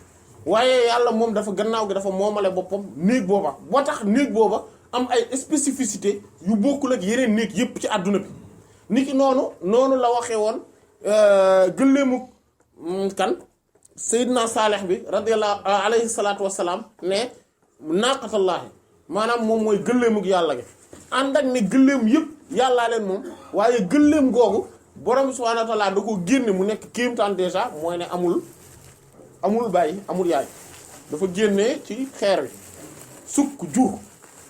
waaye yàlla moom dafa gannaaw gi dafa moomale boppam néeg booba boo tax néeg booba am ay spécificité yu bokkul ak yeneen néeg yëpp ci àdduna bi niki noonu la waxee woon gëléemu kan Seydina Saalih bi radiyallahu alayhi salaatu wassalaam ne naaqatallaahi maanaam moom mooy gëléemug yàlla gi ànd ak ne gëléem yëpp yàllaa leen moom waaye gëléem googu borom subhaanahu wa ta'aala da ko génne mu nekk kéemtaan déjà mooy ne amul bàyyi amul yaay dafa génnee ci xeer wi sukk jur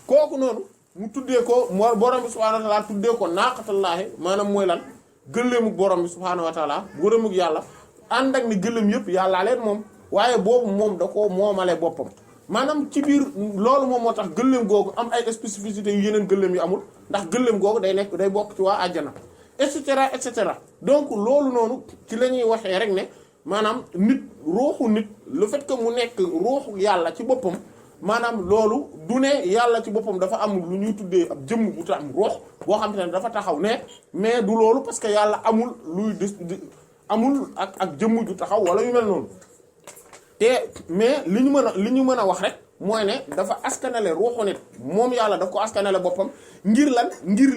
kooku noonu mu tuddee ko moo borom bi subhaanahu wa ta'aala tuddee ko naaqatallaahi maanaam mooy lan gëléemug borom bi subhaanahu wa ta'aala gëléemug yàlla ànd ak ni gëléem yëpp yàllaa leen moom waaye boobu moom da ko moomale boppam maanaam ci biir loolu moom moo tax gëléem googu am ay spécificité yu yeneen gëléem yu amul ndax gëléem googu day bokk ci waa àjjana et cetera donc loolu noonu ci la ñuy waxee rek ne maanaam nit ruuxu nit le fait que mu nekk ruuxu yàlla ci boppam maanaam loolu du ne yàlla ci boppam dafa am lu ñuy tuddee ab jëmm bu am ruux boo xam te ne dafa taxaw ne mais du loolu parce que yàlla amul amul ak jëmm ju taxaw wala yu mel noonu te mais li ñu mën a wax rek mooy ne dafa askanale ruuxu nit moom yàlla daf ko askanale boppam ngir lan ngir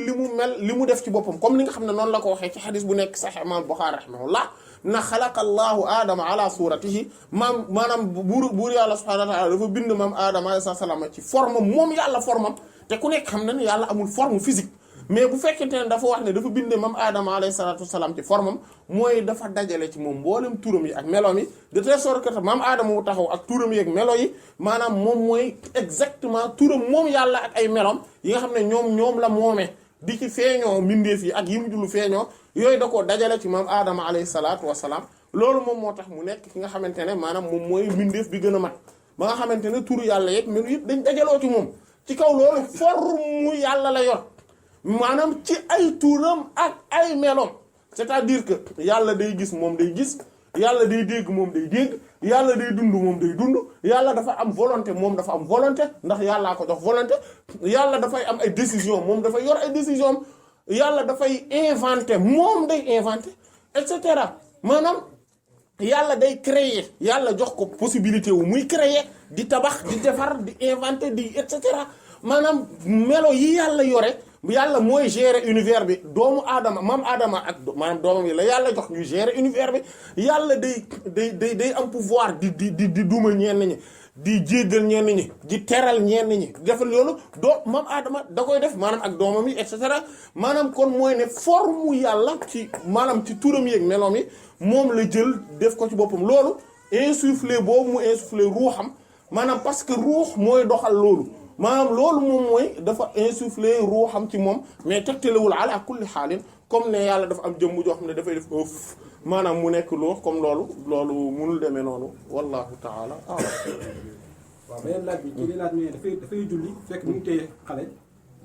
li mu def ci boppam comme li nga xam ne noonu la ko waxee ci xadis bu nekk Sahih Imam Bukhari rahimahullah na xalaqa Allahu Adama ala suratihi maanaam buur yàlla subhanahu wa ta'ala dafa bind maam Adama alayhi salaam ci forme moom yàlla formam te ku nekk xam na ne yàlla amul forme physique mais bu fekkente ne dafa wax ne dafa binde maam Adama alayhi salaatu wasalaam ci formam mooy dafa dajale ci moom mboolem turam yi ak meloom yi de telle sorte que maam Adama mu taxaw ak turam yi ak melo yi maanaam moom mooy exactement turam moom yàlla ak ay meloom yi nga xam ne ñoom la moomee di ci feeñoo mbindeef yi ak yi mu jullu feeñoo yooyu da koo dajale ci maam Adama alayhi salaatu wasalaam loolu moom moo tax mu nekk ki nga xamante ne maanaam moom mooy mbindeef bi gën a mat ba nga xamante ne turu yàlla yeeg melu yëpp dañ dajaloo ci moom ci kaw loolu forme yàlla la yor. maanaam ci ay turam ak ay meloom c'est-à-dire que yàlla day gis moom day gis yàlla day dégg moom day dégg yàlla day dund moom day dund yàlla dafa am volonté moom dafa am volonté ndax yàllaa ko jox volonté yàlla dafay am ay décision moom dafay yor ay décision yàlla dafay inventé moom day inventé et cetera maanaam yàlla day créer yàlla jox ko possibilité wu muy créer di tabax di defar di inventé di et cetera maanaam melo yi yàlla yore yàlla mooy gérer univers bi doomu aadama maam aadama ak maanaam doomam yi la yàlla jox ñuy gérer univers bi yàlla day am pouvoir di duma ñenn ñi di jéggal ñenn ñi di teral ñenn ñi defal loolu maam aadama da koy def maanaam ak doomam yi et cetera maanaam kon mooy ne forme yàlla ci maanaam ci turam yi ak meloom yi moom la jël def ko ci boppam loolu insufflé boobu mu insufflé ruuxam maanaam parce que ruux mooy doxal loolu maanaam loolu moom mooy dafa insuffler ruuxam ci moom mais tegtalewul ala kulli xaalin comme ne yàlla dafa am jëmm joo xam ne dafay def ëff maanaam mu nekk ruux comme loolu munul demee noonu wallahu taala a'lam. waaw beneen laaj bi kii di laaj ne dafay julli fekk mu ngi téye xale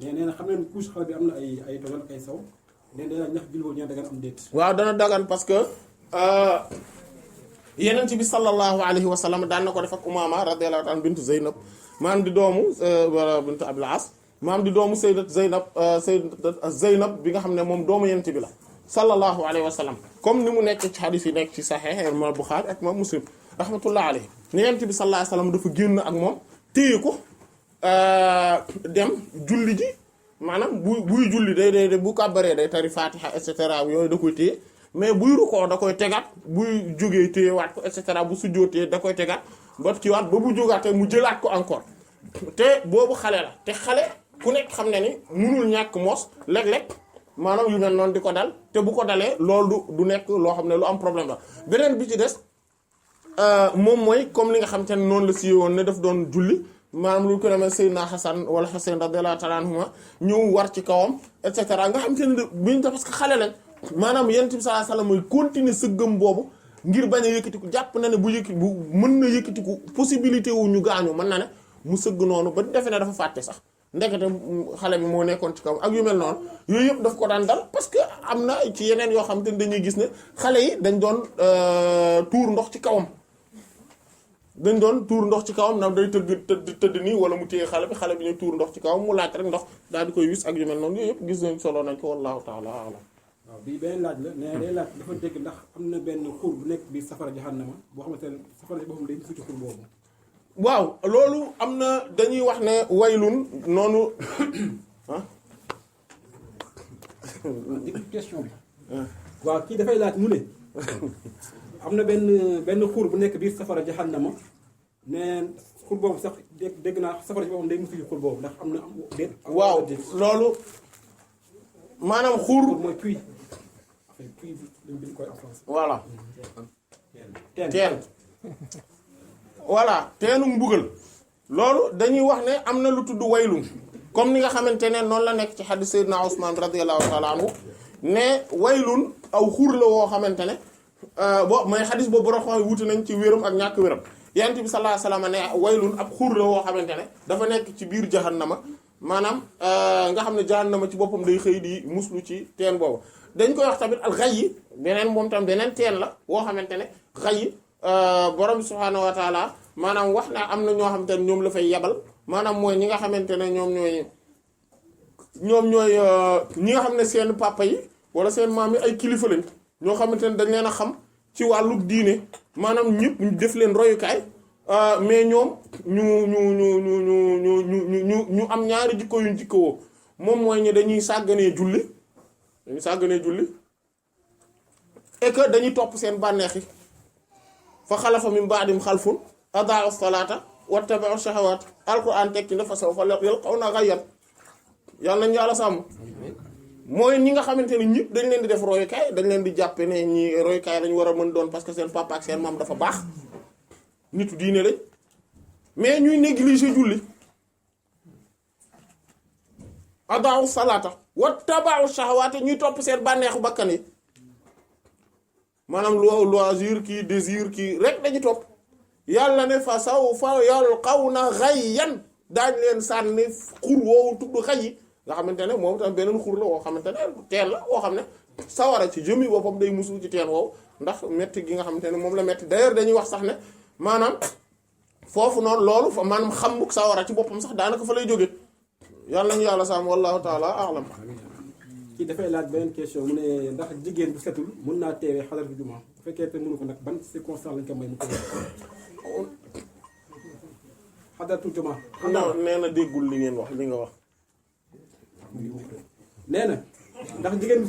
mais nee na xam ne couche xale bi am na ay tojal ak ay saw nee na ñax julli boobu ñaan da nga am déet. waaw dana dagan parce que yeneen ci bi sallallahu alayhi wa sallam daan na ko def ak Umaama radiyallahu anha bintu Zeynab maam di doomu bintu Abil As maam di doomu sayyidat Zeynab bi nga xam ne moom doomu yeneen bi la sallallahu alayhi wa sallam comme ni mu nekk ci hadith yi nekk ci Sahih imam Bukhari ak imam Muslim rahmatullah alayhi ne yeneen bi sallallahu alayhi wa sallam dafa génn ak moom téye ko dem julli ji maanaam buy julli day bu kàbbaree day tari Fatiha et cetera yooyu da koy téye mais buy rukkoo da koy tegaat buy jógee téye waat ko et cetera bu sujjóotee da koy tegaat ba ci waat ba bu jógaatee mu jëlaat ko encore te boobu xale la te xale ku nekk xam ne ni munul ñàkk moos léeg-léeg maanaam yu mel noonu di ko dal te bu ko dalee loolu du nekk loo xam ne lu am problème la beneen bi ci des moom mooy comme li nga xam te ne noonu la siiwee woon ne daf doon julli maanaam lu ko demee Seydina Hasan wala Husayn radiyallahu ta'ala anhuma ñëw war ci kawam et cetera nga xam te ne biñ def parce que xale lañ maanaam yonent bi sallallahu alayhi wasallam mooy continuer sëggam boobu ngir bañ a yëkkatiku jàpp na ne bu mën na yëkkatiku possibilité wu ñu gaañu mën na ne mu sëgg noonu ba defe ne dafa fàtte sax ndekete xale bi moo nekkoon ci kawam ak yu mel noonu yooyu yëpp daf ko daan dal parce que am na ci yeneen yoo xam te ne dañuy gis ne xale yi dañ doon tuur ndox ci kawam. dañ doon tuur ndox ci kawam ndax day tëdd nii wala mu téye xale bi ñu tuur ndox ci kawam mu laaj rek ndox daal di koy wis ak yu mel noonu yooyu yëpp gis nañ solo nañ ko wallahu ta'ala a'lam. waaw bii beneen laaj la nee day laaj dafa dégg ndax am na benn xur bu nekk biir safara jahannama boo xamante ne safara si boppam day musu ci xur boobu. waaw loolu am na dañuy wax ne waylun noonu ah. question bi. waaw kii dafay laaj mu ne. am na benn xur bu nekk biir safara jahannama ne xur boobu sax dégg naa safara si boppam day musu ci xur boobu ndax am na am déet. waaw loolu maanaam xur. mooy puits. puits lañ bind koy en français. voilà. teen. voilà teenu mbugal loolu dañuy wax ne am na lu tudd waylun comme ni nga xamante ne noonu la nekk ci hadith Sayyidina Usman radiyallahu ta'ala anhu ne waylun aw xur la woo xamante ne bo mooy hadith boobu borom xam wuute nañ ci wéram ak ñàkk wéram yonent bi sallallahu alayhi wasallam ne waylun ab xur la woo xamante ne dafa nekk ci biir jahannama maanaam nga xam ne jahannama ci boppam day xëy di muslu ci teen boobu dañ koy wax tamit al ghayyi beneen moom tam beneen teen la woo xamante ne ghayyi borom subhaanahu wa taala maanaam wax na am na ñoo xamante ne ñoom la fay yebal maanaam mooy ñi nga xamante ne ñoom ñooy ñi nga xam ne seen papa yi wala seen maam yi ay kilifa lañ ñoo xamante ne dañ leen a xam ci wàllu diine maanaam ñëpp ñu def leen royukaay mais ñoom ñu am ñaari jikko yuñ jikkowoo moom mooy ñi dañuy sàgganee julli et que dañuy topp seen bànneex yi fa xalafa min ba'dim xalfun adaa'u salaata wattaba'u shahawaat alquran tekki na fa sawfa yalqawna ghayyan yàlla nañu yàlla sàmm mooy ñi nga xamante ne ñëpp dañ leen di def royukaay dañ leen di jàppe ne ñi royukaay lañu war a mën doon parce que seen papa ak seen maam dafa baax nitu diine lañ mais ñuy négliger julli adaa'u salaata wattaba'u shahawaat ñuy topp seen bànneexu bakkan yi maanaam loisir kii désir kii rek dañu topp yàlla ne fa sawfa yalqawna ghayyan daañ leen sànni xur woowu tudd xay nga xamante ne moom tam beneen xur la woo xamante ne teen la woo xam ne sawara ci jëmi boppam day musul ci teen woowu ndax metti gi nga xamante ne moom la metti d'ailleurs dañuy wax sax ne maanaam foofu noonu loolu fa maanaam xambuk sawara ci boppam sax daanaka fa lay jóge yàlla nañu yàlla sàmm wallahu taala a'lam. kii dafay laaj beneen question mu ne ndax jigéen bu setul mën naa teewee xadar bu juma bu fekkee te mënu ko nag ban circonstance lañ ko may mu ko xadaratu juma. non nee na déggul li ngeen wax li nga wax. nee na ndax jigéen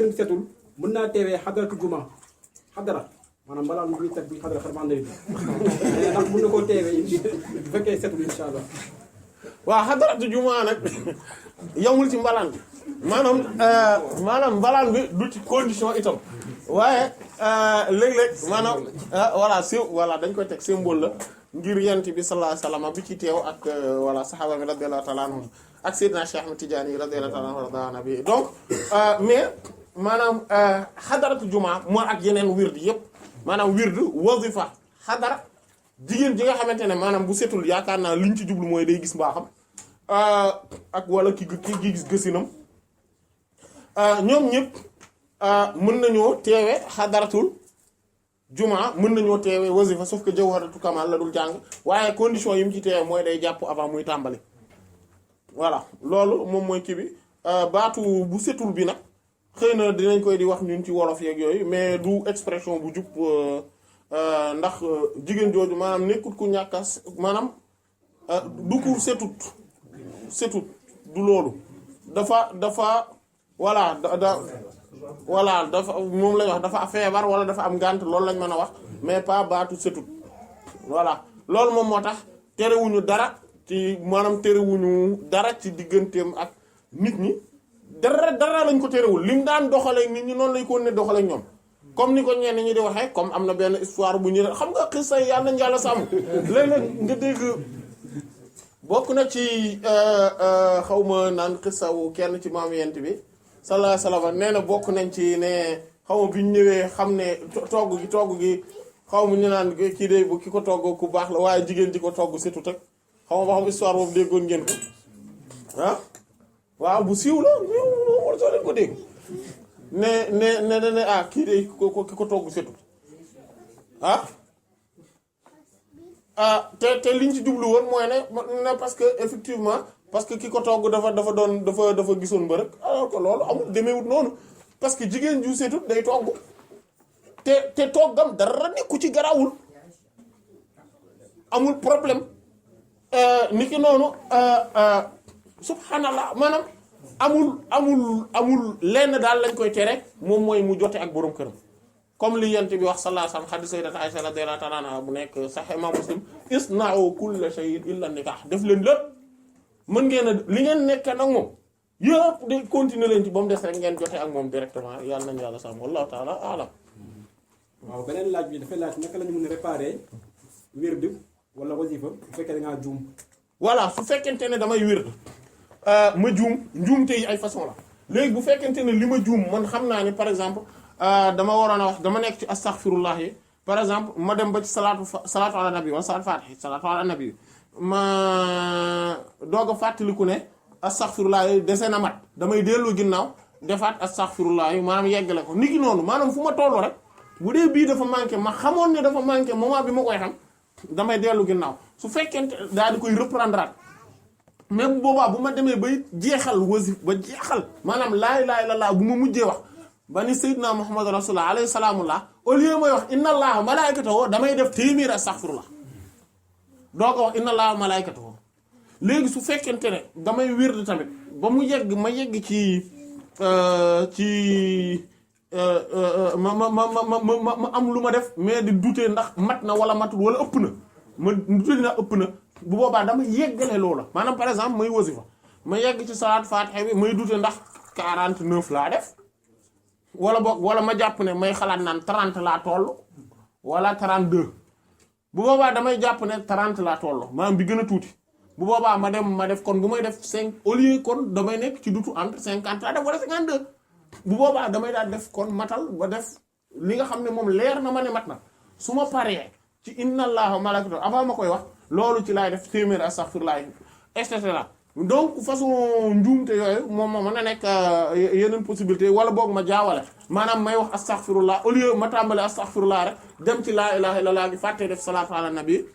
bu setul mën naa teewee xadaratu juma xadara maanaam balaa muy teg bi xadara xarman lay bi ndax mën na koo teewee bu fekkee setul insha allah. waaw xadaratu juma nag yamul ci mbalaan bi maanaam mbalaan bi du ci condition itam waaye léeg-léeg maanaam voilà voilà dañ koy teg symbole la ngir yent bi sallallahu alayhi wasallam bi ci teew ak voilà saxaaba mi radiyallahu ta'ala anhum ak Seydina Cheikh Ahmed Tidiane radiyallahu ta'ala anhu warda nabi donc mais maanaam xadaratu jumaa moo ak yeneen wird yëpp maanaam wird wazifa xadara jigéen ji nga xamante ne maanaam bu setul yaakaar naa liñ ci jublu mooy day gis mbaaxam ak wala ki gis gësinam ñoom ñëpp mën nañoo teewe xadaratul juma mën nañoo teewe wazifa sauf que jawharatu kamal la dul jàng waaye condition yi mu ci teewe mooy day jàpp avant muy tàmbali voilà loolu moom mooy kii bi baatu bu setul bi nag xëy na dinañ koy di wax ñun ci wolof yeeg yooyu mais du expression bu jub ndax jigéen jooju maanaam nekkut ku ñàkk a maanaam du ku setut du loolu dafa voilà voilà dafa moom lañ wax dafa feebar wala dafa am ngànt loolu lañ mën a wax mais pas baatu setut voilà loolu moom moo tax terewuñu dara ci maanaam terewuñu dara ci digganteem ak nit ñi dara lañ ko terewul lim daan doxalee nit ñi noonu lañ ko ne doxalee ñoom comme ni ko ñenn ñi di waxee comme am na benn histoire bu ñu xam nga xis say yàlla nañ yàlla sàmm léeg-léeg nga dégg bokk na ci xaw ma naan xisawu kenn ci maam yent bi sallallahu alayhi wasallam nee na bokk nañ ci ne xaw ma bi ñu ñëwee xam ne togg gi xaw ma ñu naan kii de bu ki ko togg ku baax la waaye jigéen ji ko togg surtout teg xaw ma ba xam histoire boobu déggoon ngeen ko ah waaw bu siiw la war soo leen ko dégg ne kii de ki ko togg surtout te liñ ci jublu woon mooy ne parce que effectivement parce que ki ko togg dafa gisoon mbërëk alors que loolu amul demeewut noonu parce que jigéen ju seetut day togg te toggam dara nekku ci garawul amul problème ni ki noonu subhanallah maanaam amul lenn daal lañ koy tere moom mooy mu jote ak borom këram comme li yent bi wax sallallahu alayhi wasallam hadith sayyidat Aisha radiyallahu ta'ala anha bu nekk sahih imam Muslim isna'u kulla shay'in illa nikah def leen lépp mën ngeen a li ngeen nekk nag moom yëpp de continuer leen ci ba mu des rek ngeen jote ak moom directement yàlla nañu yàlla sàmm wallahu ta'ala a'lam. waaw beneen laaj bi dafay laaj naka la ñu mën a réparer wird wala wasifa bu fekkee da ngaa juum. voilà su fekkente ne damay wird ma juum njuumte yi ay façon la léegi bu fekkente ne li ma juum man xam naa ne par exemple dama waroon a wax dama nekk ci astaghfirullah yi par exemple ma dem ba ci salaatu ala nabi wala salaatu ala nabi ma doog a fàttaliku ne astaghfirullah yi dese na mat damay dellu ginnaaw defaat astaghfirullah yi maanaam yeggale ko niki noonu maanaam fu ma tollu rek bu dee bii dafa manqué ma xamoon ne dafa manqué moment bi ma koy xam damay dellu ginnaaw su fekkente daal di koy reprendre même boobaa bu ma demee bay jeexal wasif ba jeexal maanaam laa ilaaha illallaah bu ma mujjee wax ba ni sayyidina Muhammad rasulullah alayhi salaamullah au lieu may wax inna allaha malaikatahu damay def téeméer astaghfirullah doo ko wax inna allaha malaikatahu léegi su fekkente ne damay wird tamit ba mu yegg ma yegg ci ma am lu ma def mais di douter ndax mat na wala matul wala ëpp na ma douter na ëpp na bu boobaa dama yeggale loola maanaam par exemple may wasifa ma yegg ci salaat fatiha bi may douter ndax 49 laa def wala boog wala ma jàpp ne may xalaat naan 30 laa toll wala 32 bu boobaa damay jàpp ne 30 laa toll maanaam bi gën a tuuti bu boobaa ma def kon bu may def 5 au lieu kon damay nekk ci dutu entre 50 laa def wala 52 bu boobaa damay daal def kon matal ba def li nga xam ne moom leer na ma ne mat na su ma paree ci inna allaha malaikatahu avant ma koy wax loolu ci laay def téeméer astaghfirullah et cetera donc façon njuumte yooyu moom moo mën a nekk yeneen possibilité wala boog ma jaawale maanaam may wax astaghfirullah au lieu ma tàmbale astaghfirullah rek dem ci laa ilaha illallah gi fàttee def salaatu ala nabi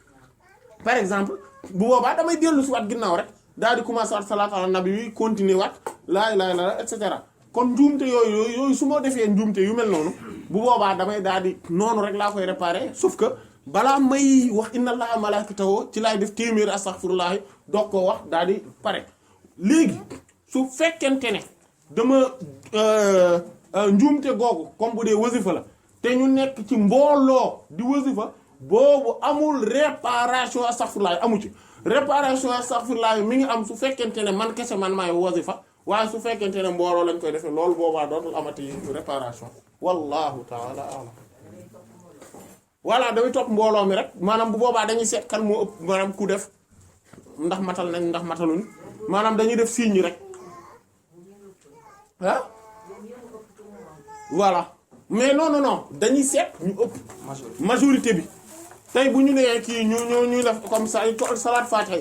par exemple bu boobaa damay dellu si waat ginnaaw rek daal di commencer waat salaatu ala nabi bi continuer waat laa ilaha illallah et cetera kon njuumte yooyu su ma defee njuumte yu mel noonu bu boobaa damay daal di noonu rek laa koy réparer sauf que balaa may wax inna allaha malaikatahu ci laay def téeméeri astaghfirullah doog koo wax daal di pare léegi su fekkente ne dama njuumte googu comme bu dee wasifa la te ñu nekk ci mbooloo di wasifa boobu amul réparation astaghfirullah amu ci réparation astaghfirullah mi ngi am su fekkente ne man kese man maay wasifa waaye su fekkente ne mbooloo lañ koy defee loolu boobaa dootul amati réparation wallahu taala alam voilà damay topp mbooloo mi rek maanaam bu boobaa dañuy seet kan moo ëpp maanaam ku def ndax matal nañ ndax mataluñ maanaam dañuy def signe rek ah voilà mais non dañuy seet ñu ëpp majorité bi tey bu ñu nee kii ñu def comme ça salaat Fatiha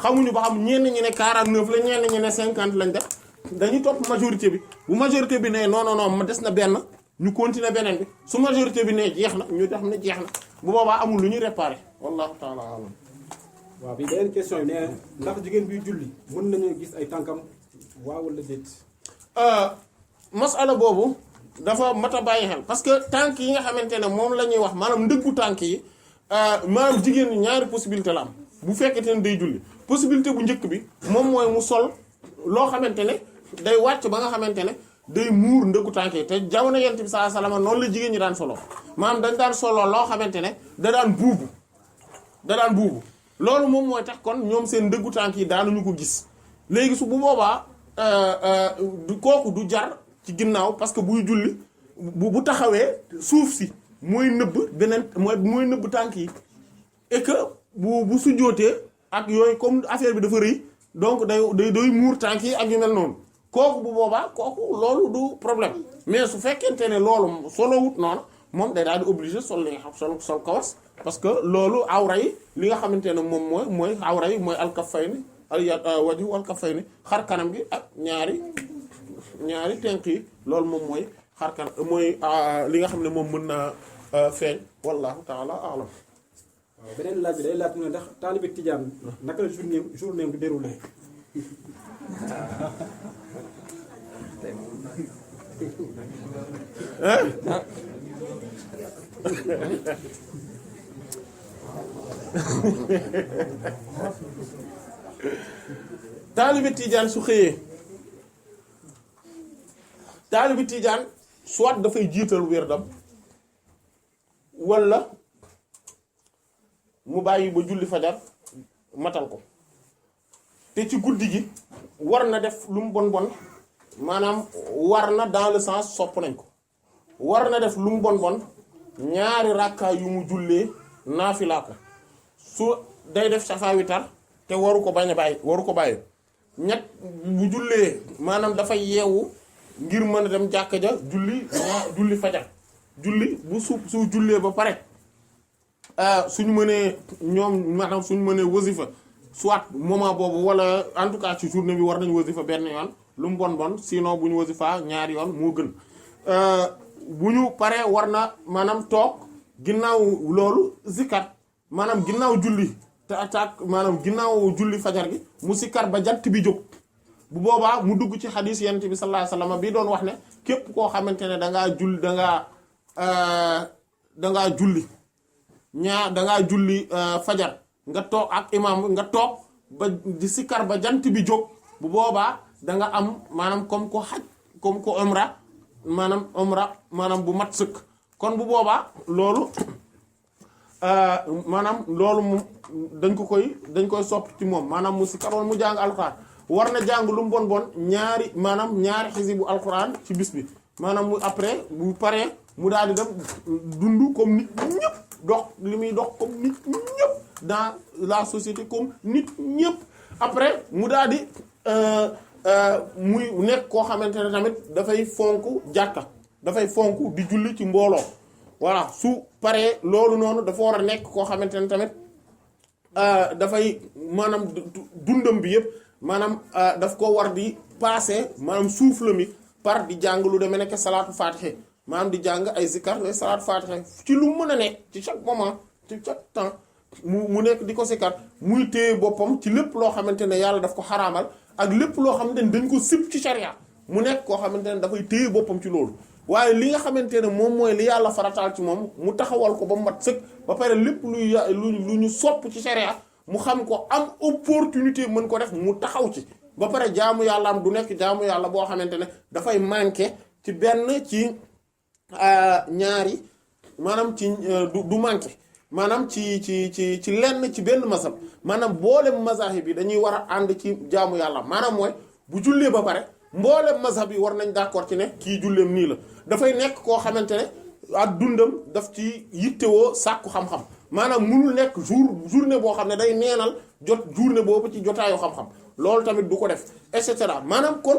xamuñu ba xam ñenn ñi ne 49 la ñenn ñi ne 50 lañ def dañuy topp majorité bi bu majorité bi ne non ma des na benn ñu continuer beneen bi su majorité bi ne jeex na ñu def ne jeex na bu boobaa amul lu ñuy réparer wallahu ta'ala alam. waaw bi beneen question yi ne ndax jigéen bi julli mën nañu gis ay tànkam waaw wala déet. masala boobu dafa mat a bàyyi xel parce que tànk yi nga xamante ne moom la ñuy wax maanaam ndëggu tànk yi maanaam jigéen ñi ñaari possibilité la am bu fekkente ne day julli possibilité bu njëkk bi moom mooy mu sol loo xamante ne day wàcc ba nga xamante ne day muur ndëggu tànk yi te jamono yent bi sallallahu alayhi wasallam noonu la jigéen ñi daan solo maanaam dañ daan solo loo xamante ne da daan buubu loolu moom mooy tax kon ñoom seen ndëggu tànk yi daanuñu ko gis léegi su bu boobaa kooku du jar ci ginnaaw parce que buy julli bu taxawee suuf si mooy nëbb beneen mooy nëbb tànk yi et que bu sujjootee ak yooyu comme affaire bi dafa rëy donc day muur tànk yi ak yu mel noonu kooku bu boobaa kooku loolu du problème mais su fekkente ne loolu solo wut noonu moom day daal di obligé sol li nga xam sol kawas parce que loolu awra yi li nga xamante ne moom mooy awra yi mooy alkafayni wajhu alkafayni xar kanam gi ak ñaari tenk yi loolu moom mooy xar kanam mooy li nga xam ne moom mën na feeñ wallahu ta'ala a'lam. waaw beneen laaj bi day laaj mu ne ndax taalibe tijaan naka la journée bi déroulé. taalibe tijaan su xëyee taalibe tijaan soit dafay jiital wérdam walla mu bàyyi ba julli fajar matal ko te ci guddi gi war na def lu mu bon maanaam war na dans le sens sopp nañ ko war na def lu mu bon ñaari rakka yu mu jullee naafila ko su day def safa witar te waru ko bàyyi ñett bu jullee maanaam dafay yeewu ngir mën a dem jàkka ja julli fajar julli bu su jullee ba pare suñu mënee ñoom maanaam suñu mënee wasifa soit moment boobu wala en tout cas ci journée bi war nañu wasifa benn yoon lu mu bon sinon bu ñu wasifa ñaari yoon moo gën bu ñu paree war na maanaam toog ginnaaw loolu zikar maanaam ginnaaw julli te attaque maanaam ginnaaw julli fajar gi mu sikar ba jant bi jóg bu boobaa mu dugg ci xadiis yonent bi sallallahu alayhi wasallam bi doon wax ne képp koo xamante ne dangaa julli fajar nga toog ak imaam nga toog ba di sikar ba jant bi jóg bu boobaa danga am maanaam comme ko umra maanaam bu mat sëkk kon bu boobaa loolu maanaam loolu mu dañ koy sopp ci moom maanaam mu sikar wala mu jàng alxuraan war na jàng lu mu bon ñaari xisibu alxuraan ci bis bi maanaam mu après bu paree mu daal di dem dund comme nit ñëpp dox li muy dox comme nit ñëpp dans la société comme nit ñëpp après mu daal di muy nekk koo xamante ne tamit dafay fonk jàkka dafay fonk di julli ci mbooloo voilà su paree loolu noonu dafa war a nekk koo xamante ne tamit dafay maanaam dundam bi yëpp maanaam daf ko war di passer maanaam souffle mi par di jàng lu demee nekk salaatu fatiha maanaam di jàng ay zikar ay salaatu fatiha ci lu mën a nekk ci chaque moment ci chaque temps mu nekk di ko zikar muy téye boppam ci lépp loo xamante ne yàlla daf ko xaraamal ak lépp loo xamante ne dañ ko sib ci sharia mu nekk koo xamante ne dafay téye boppam ci loolu waaye li nga xamante ne moom mooy li yàlla farataal ci moom mu taxawal ko ba mu mat sëkk ba pare lépp lu ñu sopp ci sharia mu xam ko am opportunité mën ko def mu taxaw ci ba pare jaamu yàlla am du nekk jaamu yàlla boo xamante ne dafay manqué ci benn ci ñaari maanaam ci du manqué maanaam ci lenn ci benn mazhab maanaam boolem mazahib bi dañuy war a ànd ci jaamu yàlla maanaam mooy bu jullee ba pare mboolem mazhab yi war nañ d'accord ci ne kii julleem nii la dafay nekk koo xamante ne ak dundam daf ci yittewoo sàkku xam-xam maanaam munul nekk journée boo xam ne day neenal journée boobu ci jotaayu xam-xam loolu tamit du ko def et cetera maanaam kon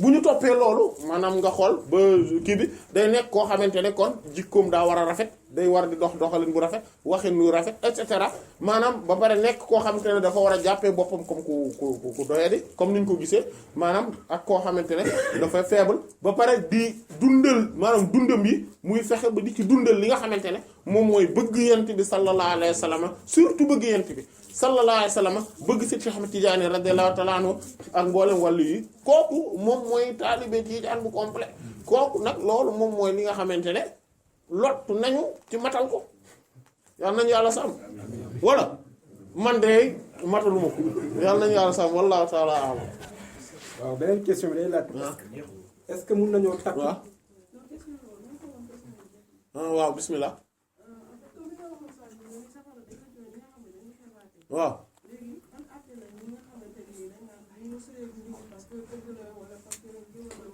bu ñu toppee loolu maanaam nga xool ba kii bi day nekk koo xamante ne kon jikkoom daa war a rafet day war di doxalin bu rafet waxin bu rafet et cetera maanaam ba pare nekk koo xamante ne dafa war a jàppee boppam comme ku doyadi comme ni ñu ko gisee maanaam ak koo xamante ne dafa faible ba pare di dundal maanaam dundam yi muy fexe ba di ci dundal li nga xamante ne moom mooy bëgg yent bi sallallahu alayhi wa sallam surtout bëgg yent bi sallallahu alayhi wa sallam bëgg si Cheikh Ahmed Tidiane radiyallahu ta'ala anhu ak mboolem wàllu yi kooku moom mooy taalibe Tijaan bu complet kooku nag loolu moom mooy li nga xamante ne lottu nañu ci matal ko yal nañu yàlla sàmm wala man de mataluma ko yal nañu yàlla sàmm wallahu ta'ala a'lam. waaw beneen question bi day laaj. est-ce que mun nañoo takk. waaw bismillah. waaw.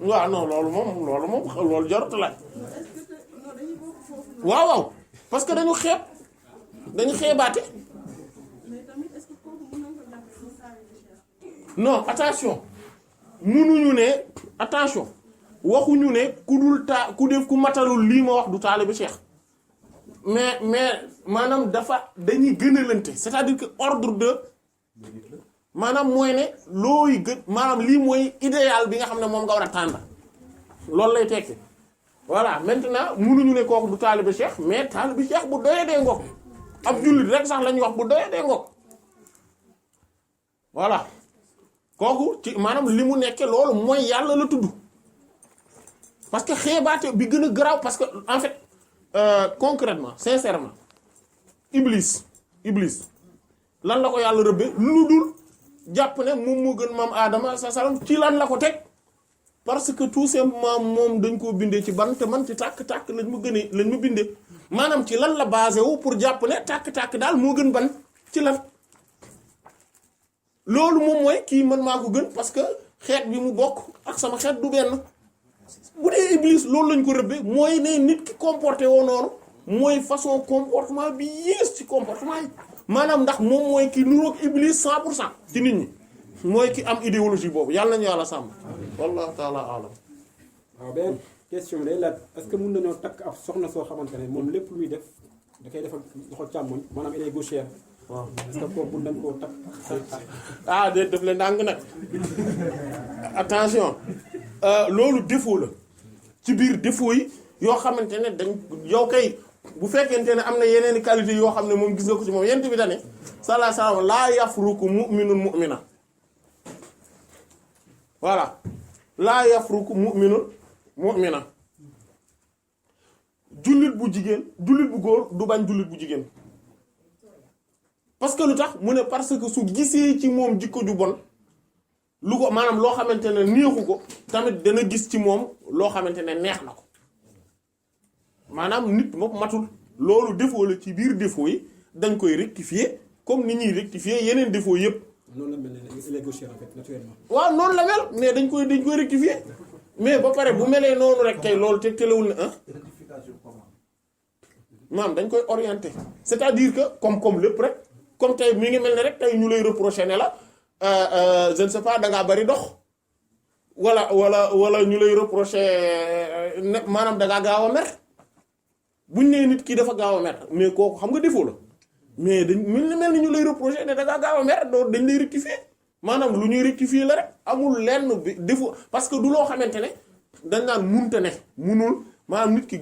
waaw non loolu moom loolu jarut laaj. waaw parce que dañu xeebaate. non attention munuñu ne attention waxuñu ne ku def ku matalul lii ma wax du taalibe Cheikh mais maanaam dañuy gënalante c'est-à-dire que ordre de maanaam mooy ne looy gën maanaam lii mooy idéal bi nga xam ne moom nga war a tànn loolu lay tekki voilà maintenant munuñu ne kooku du taalibe Cheikh mais taalibe Cheikh bu doyee dee ngoog ab jullit rek sax la ñuy wax bu doyee dee ngoog voilà kooku ci maanaam li mu nekkee loolu mooy yàlla la tudd parce que xeebaate bi gën a garaaw parce que en fait concrètement sincèrement Iblis lan la ko yàlla rëbbe lu dul jàpp ne moom moo gën maam Adama sa salam ci lan la ko teg parce que tout simplement moom dañ koo bindee ci ban te man ci tàkk-tàkk lañ ma bindee maanaam ci lan la basé wu pour jàpp ne tàkk-tàkk daal moo gën ban ci lan loolu moom mooy kii man maa ko gën parce que xeet bi mu bokk ak sama xeet du benn bu dee Iblis loolu lañ ko rëbbee mooy ne nit ki comporté woo noonu mooy façon comportement bi yées ci comportement yi maanaam ndax moom mooy ki nuroog Iblis 100% ci nit ñi mooy ki am idéologie boobu yàlla nañu yàlla sàmm wallahu ta'ala a'lam. waaw benn question bi day laaj est-ce que mën nañoo takk ab soxna soo xamante ne moom lépp lu muy def da koy defal loxo càmmoñ maanaam elle est gauchère. waaw est-ce que kooku dañ koo takk. ah de def leen ndànk nag attention loolu défaut la ci biir défaut yi yoo xamante ne dañ yow kay bu fekkente ne am na yeneen qualité yoo xam ne moom gis nga ko ci moom yent bi dane sallallahu alayhi wasallam laa yafruku mu'minun mu'mina voilà laa yafruku mu'minun mu'mina jullit bu jigéen jullit bu góor du bañ jullit bu jigéen parce que lu tax mu ne parce que su gisee ci moom jikko ju bon lu ko maanaam loo xamante ne neexu ko tamit dana gis ci moom loo xamante ne neex na ko maanaam nit moom matul loolu défaut la ci biir défaut yi dañ koy rectifier comme ni ñuy rectifier yeneen défaut yépp. noonu la mel ne il est gaucher en fait naturellement. waaw noonu la mel mais dañ koy rectifier mais ba pare bu melee noonu rek kay loolu te telewul na maanaam dañ koy orienter c'est-à-dire que comme lépp rek comme tey mi ngi mel ne rek tey ñu lay reprocher ne la je ne sais pas da ngaa bari dox wala ñu lay reprocher ne maanaam da ngaa gaaw a mer buñ nee nit ki dafa gaaw a mer mais kooku xam nga défaut la mais dañ mel ni ñu lay reprocher ne da ngaa gaaw a mer doo dañ lay rectifier maanaam lu ñuy rectifier la rek amul lenn bi défaut parce que du loo xamante ne dañ naan munta ne munul maanaam nit ki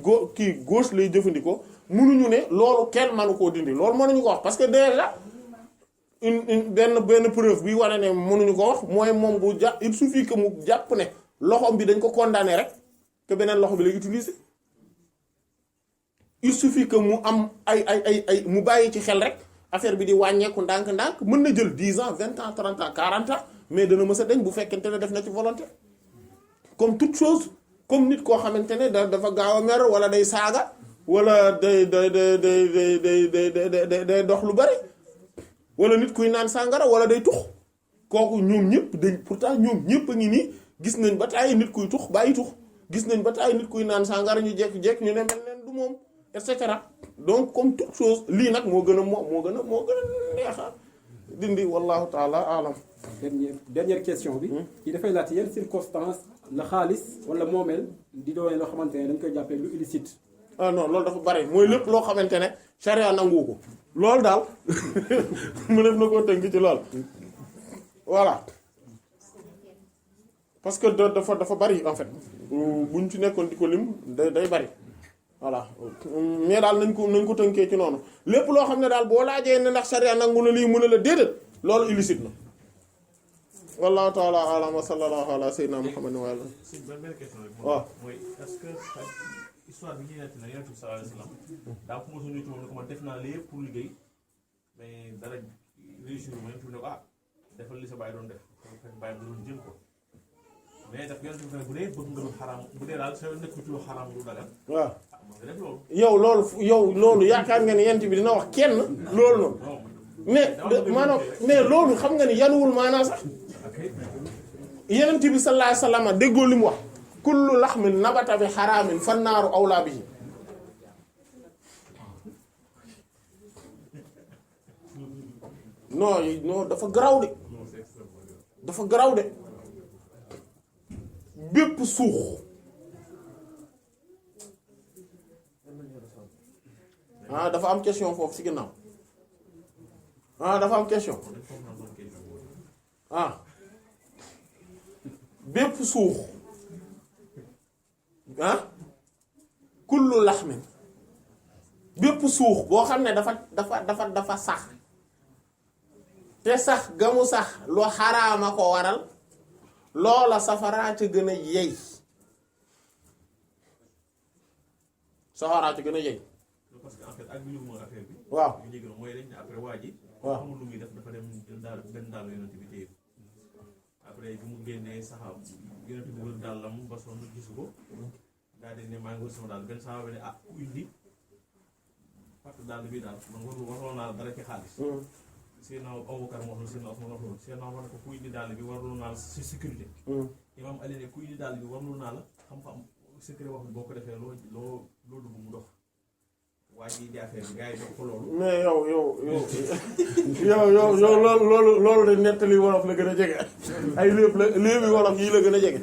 gauche lay jëfandikoo munuñu ne loolu kenn manu koo dindi loolu mënuñu ko wax parce que déjà benn preuve bi wane ne mënuñu ko wax mooy moom bu il suffit que mu jàpp ne loxoom bi dañ ko condamné rek que beneen loxo bi lay utiliser il suffit que mu am ay mu bàyyi ci xel rek affaire bi di wàññeeku ndànk-ndànk mën na jël 10 ans 20 ans 30 ans 40 ans mais dana mës a dañ bu fekkente ne def na ci volonté comme toute chose comme nit koo xamante ne dafa gaaw a mer wala day saaga wala day dox lu bari wala nit kuy naan sàngara wala day tux kooku ñoom ñëpp dañ pourtant ñoom ñëpp a ngi nii gis nañ ba taay nit kuy tux bàyyi tux gis nañ ba taay nit kuy naan sàngara ñu jekk-jekk ñu ne mel leen du moom et cetera donc comme toute chose lii nag moo gën a neexa dindi wallahu taala alam. dernière question bi. ci dafay laajte yenn circonstance la xaalis wala moomeel di doon loo xamante ne dañ koy jàppee lu illicite. ah non loolu dafa bari mooy lépp loo xamante ne charia nangu ko loolu daal mu def na koo tënk ci lool voilà parce que dafa bari en fait buñ ci nekkoon di ko lim day bari voilà mais daal nañ ko tënkee ci noonu lépp loo xam ne daal boo laajee ne ndax charia nangu na lii mën a la déedéet loolu illicite na wallahu ta'ala a'lam wa sallallahu ala sayyidina muhammadin wa ala benn question rek waaw mooy est-ce que histoire bi ñu nekk na yonent bi sallallahu alayhi wasallam daa ko mosoon ñu ci moom ne ko man def naa lépp pour liggéey mais dara réussir ma yonent bi ne ko defal li sa bàyyi doon def fekk bàyyi nga doon jël ko mais daf yonent bi ne bu dee bëgg nga lu xaraam bu dee daal sa nekk ci lu xaraam lu dagal waaw mën nga def loolu yow loolu yaakaar nga ni yent bi dina wax kenn loolu noonu mais maanaam mais loolu xam nga ni yanuwul maanaa sax yenent bi sallallahu alayhi wasallam déggoo li mu wax kullu laxmin nabata bi xaraamin fannaaru awlaa bihi non dafa garaw de dafa garaw de bépp suux dafa am question foofu ci ginnaaw dafa am question bépp suux kullu laxmin bépp suux boo xam ne dafa sax te sax gamu sax lu xaraama ko waral loola safaraa ca gën a yey safaraa ca gën a yey parce que en fait ak bi ñu mooy affaire bi waaw ñu jégal mooy dañ ne après waa ji waaw xamul lu muy def dafa dem daal benn daal yonent bi téye après bi mu génnee saxaab yonent bi wër dàllam ba sonn gisu ko daal di ne maa ngi wër sama daal benn saxaaba ne ku indi parce que daal bi daal man waroon naa dara ci xaalis seen Abubakar moo xam seen Usmaan wax seen wax ne ko ku indi daal bi warlu naa la si sécurité imam Ali ne ku indi daal bi warlu naa la xam-xam secret wax boo ko defee loo dugg mu dox waa ji di affaire bi gars yi dox ko loolu mais yow loolu de nettali wolof la gën a jege ay léebi wolof yii la gën a jege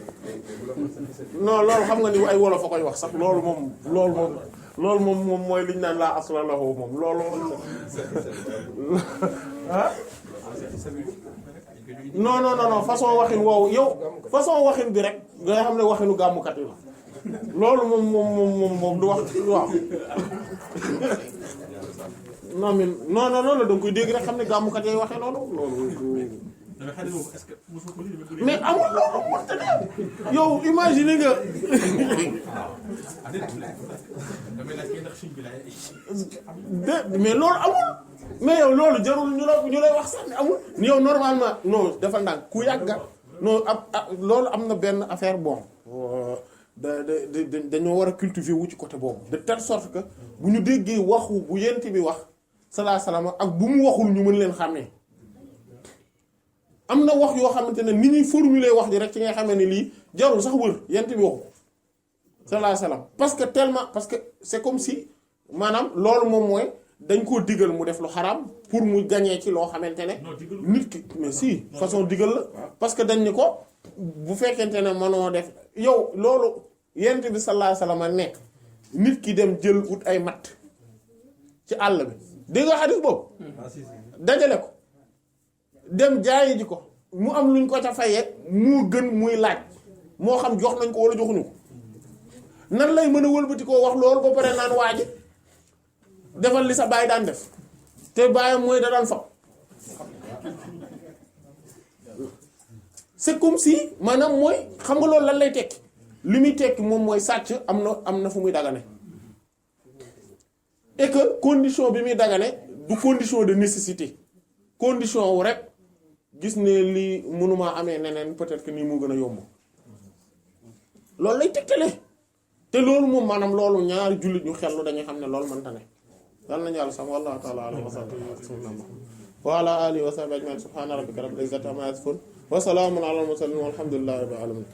non loolu xam nga ni ay wolof a koy wax sax loolu moom mooy liñ naan laa asla lahu moom loolu non façon waxin woowu yow façon waxin bi rek nga xam ne waxinu gàmmukat yi la loolu moom du wax waaw non mais non da nga koy dégg rek xam ne gàmmukat yi waxee loolu mais amul loolu waxta yow imagine nga mais loolu amul mais yow loolu jarul ñu lay wax sax ne amul yow normalement non dafa ndànk ku yàgga non loolu am na benn affaire bon dañoo war a cultiver wu ci côté boobu de telle sorte que bu ñu déggee waxu bu yent bi wax sallallahu alayhi wasallam ak bu mu waxul ñu mën leen xàmmee am na wax yoo xamante ne ni ñuy formuler wax ji rek ci nga xamee ne lii jarul sax wër yent bi waxu sallallahu alayhi wasallam parce que c'est comme si maanaam loolu moom mooy dañ koo digal mu def lu xaraam pour mu gañee ci loo xamante ne nit ki mais si façon digal la parce que dañ ni ko bu fekkente ne mënoo def yow loolu yent bi sallallahu alayhi wasallam nekk nit ki dem jël ut ay matt ci àll bi dégg nga xadis boobu dajale ko dem jaayi ji ko mu am luñ ko ca fayee mu gën muy laaj moo xam jox nañ ko wala joxuñu ko nan lay mën a wëlbati koo wax loolu ba pare naan waa ji defal li sa baay daan def te baayam mooy da daan fab c'est comme si maanaam mooy xam nga loolu lan lay tekki li muy tekki moom mooy sàcc am na fu muy dagane et que condition bi muy dagane du condition de nécessité condition wu rek gis ne lii mënumaa amee neneen peut-être que nii moo gën a yomb loolu lay tegtale te loolu moom maanaam loolu ñaari jullit ñu xellu dañuy xam ne loolu mënta ne yàlla nañu yàlla sax wallahu ta'ala alam wa sallam wa ala alihi wa sahbihi ajma'in subhana rabbika rabbil izzati amma yasifun wa salamun ala al mursalin walhamdulillahi rabbil alamin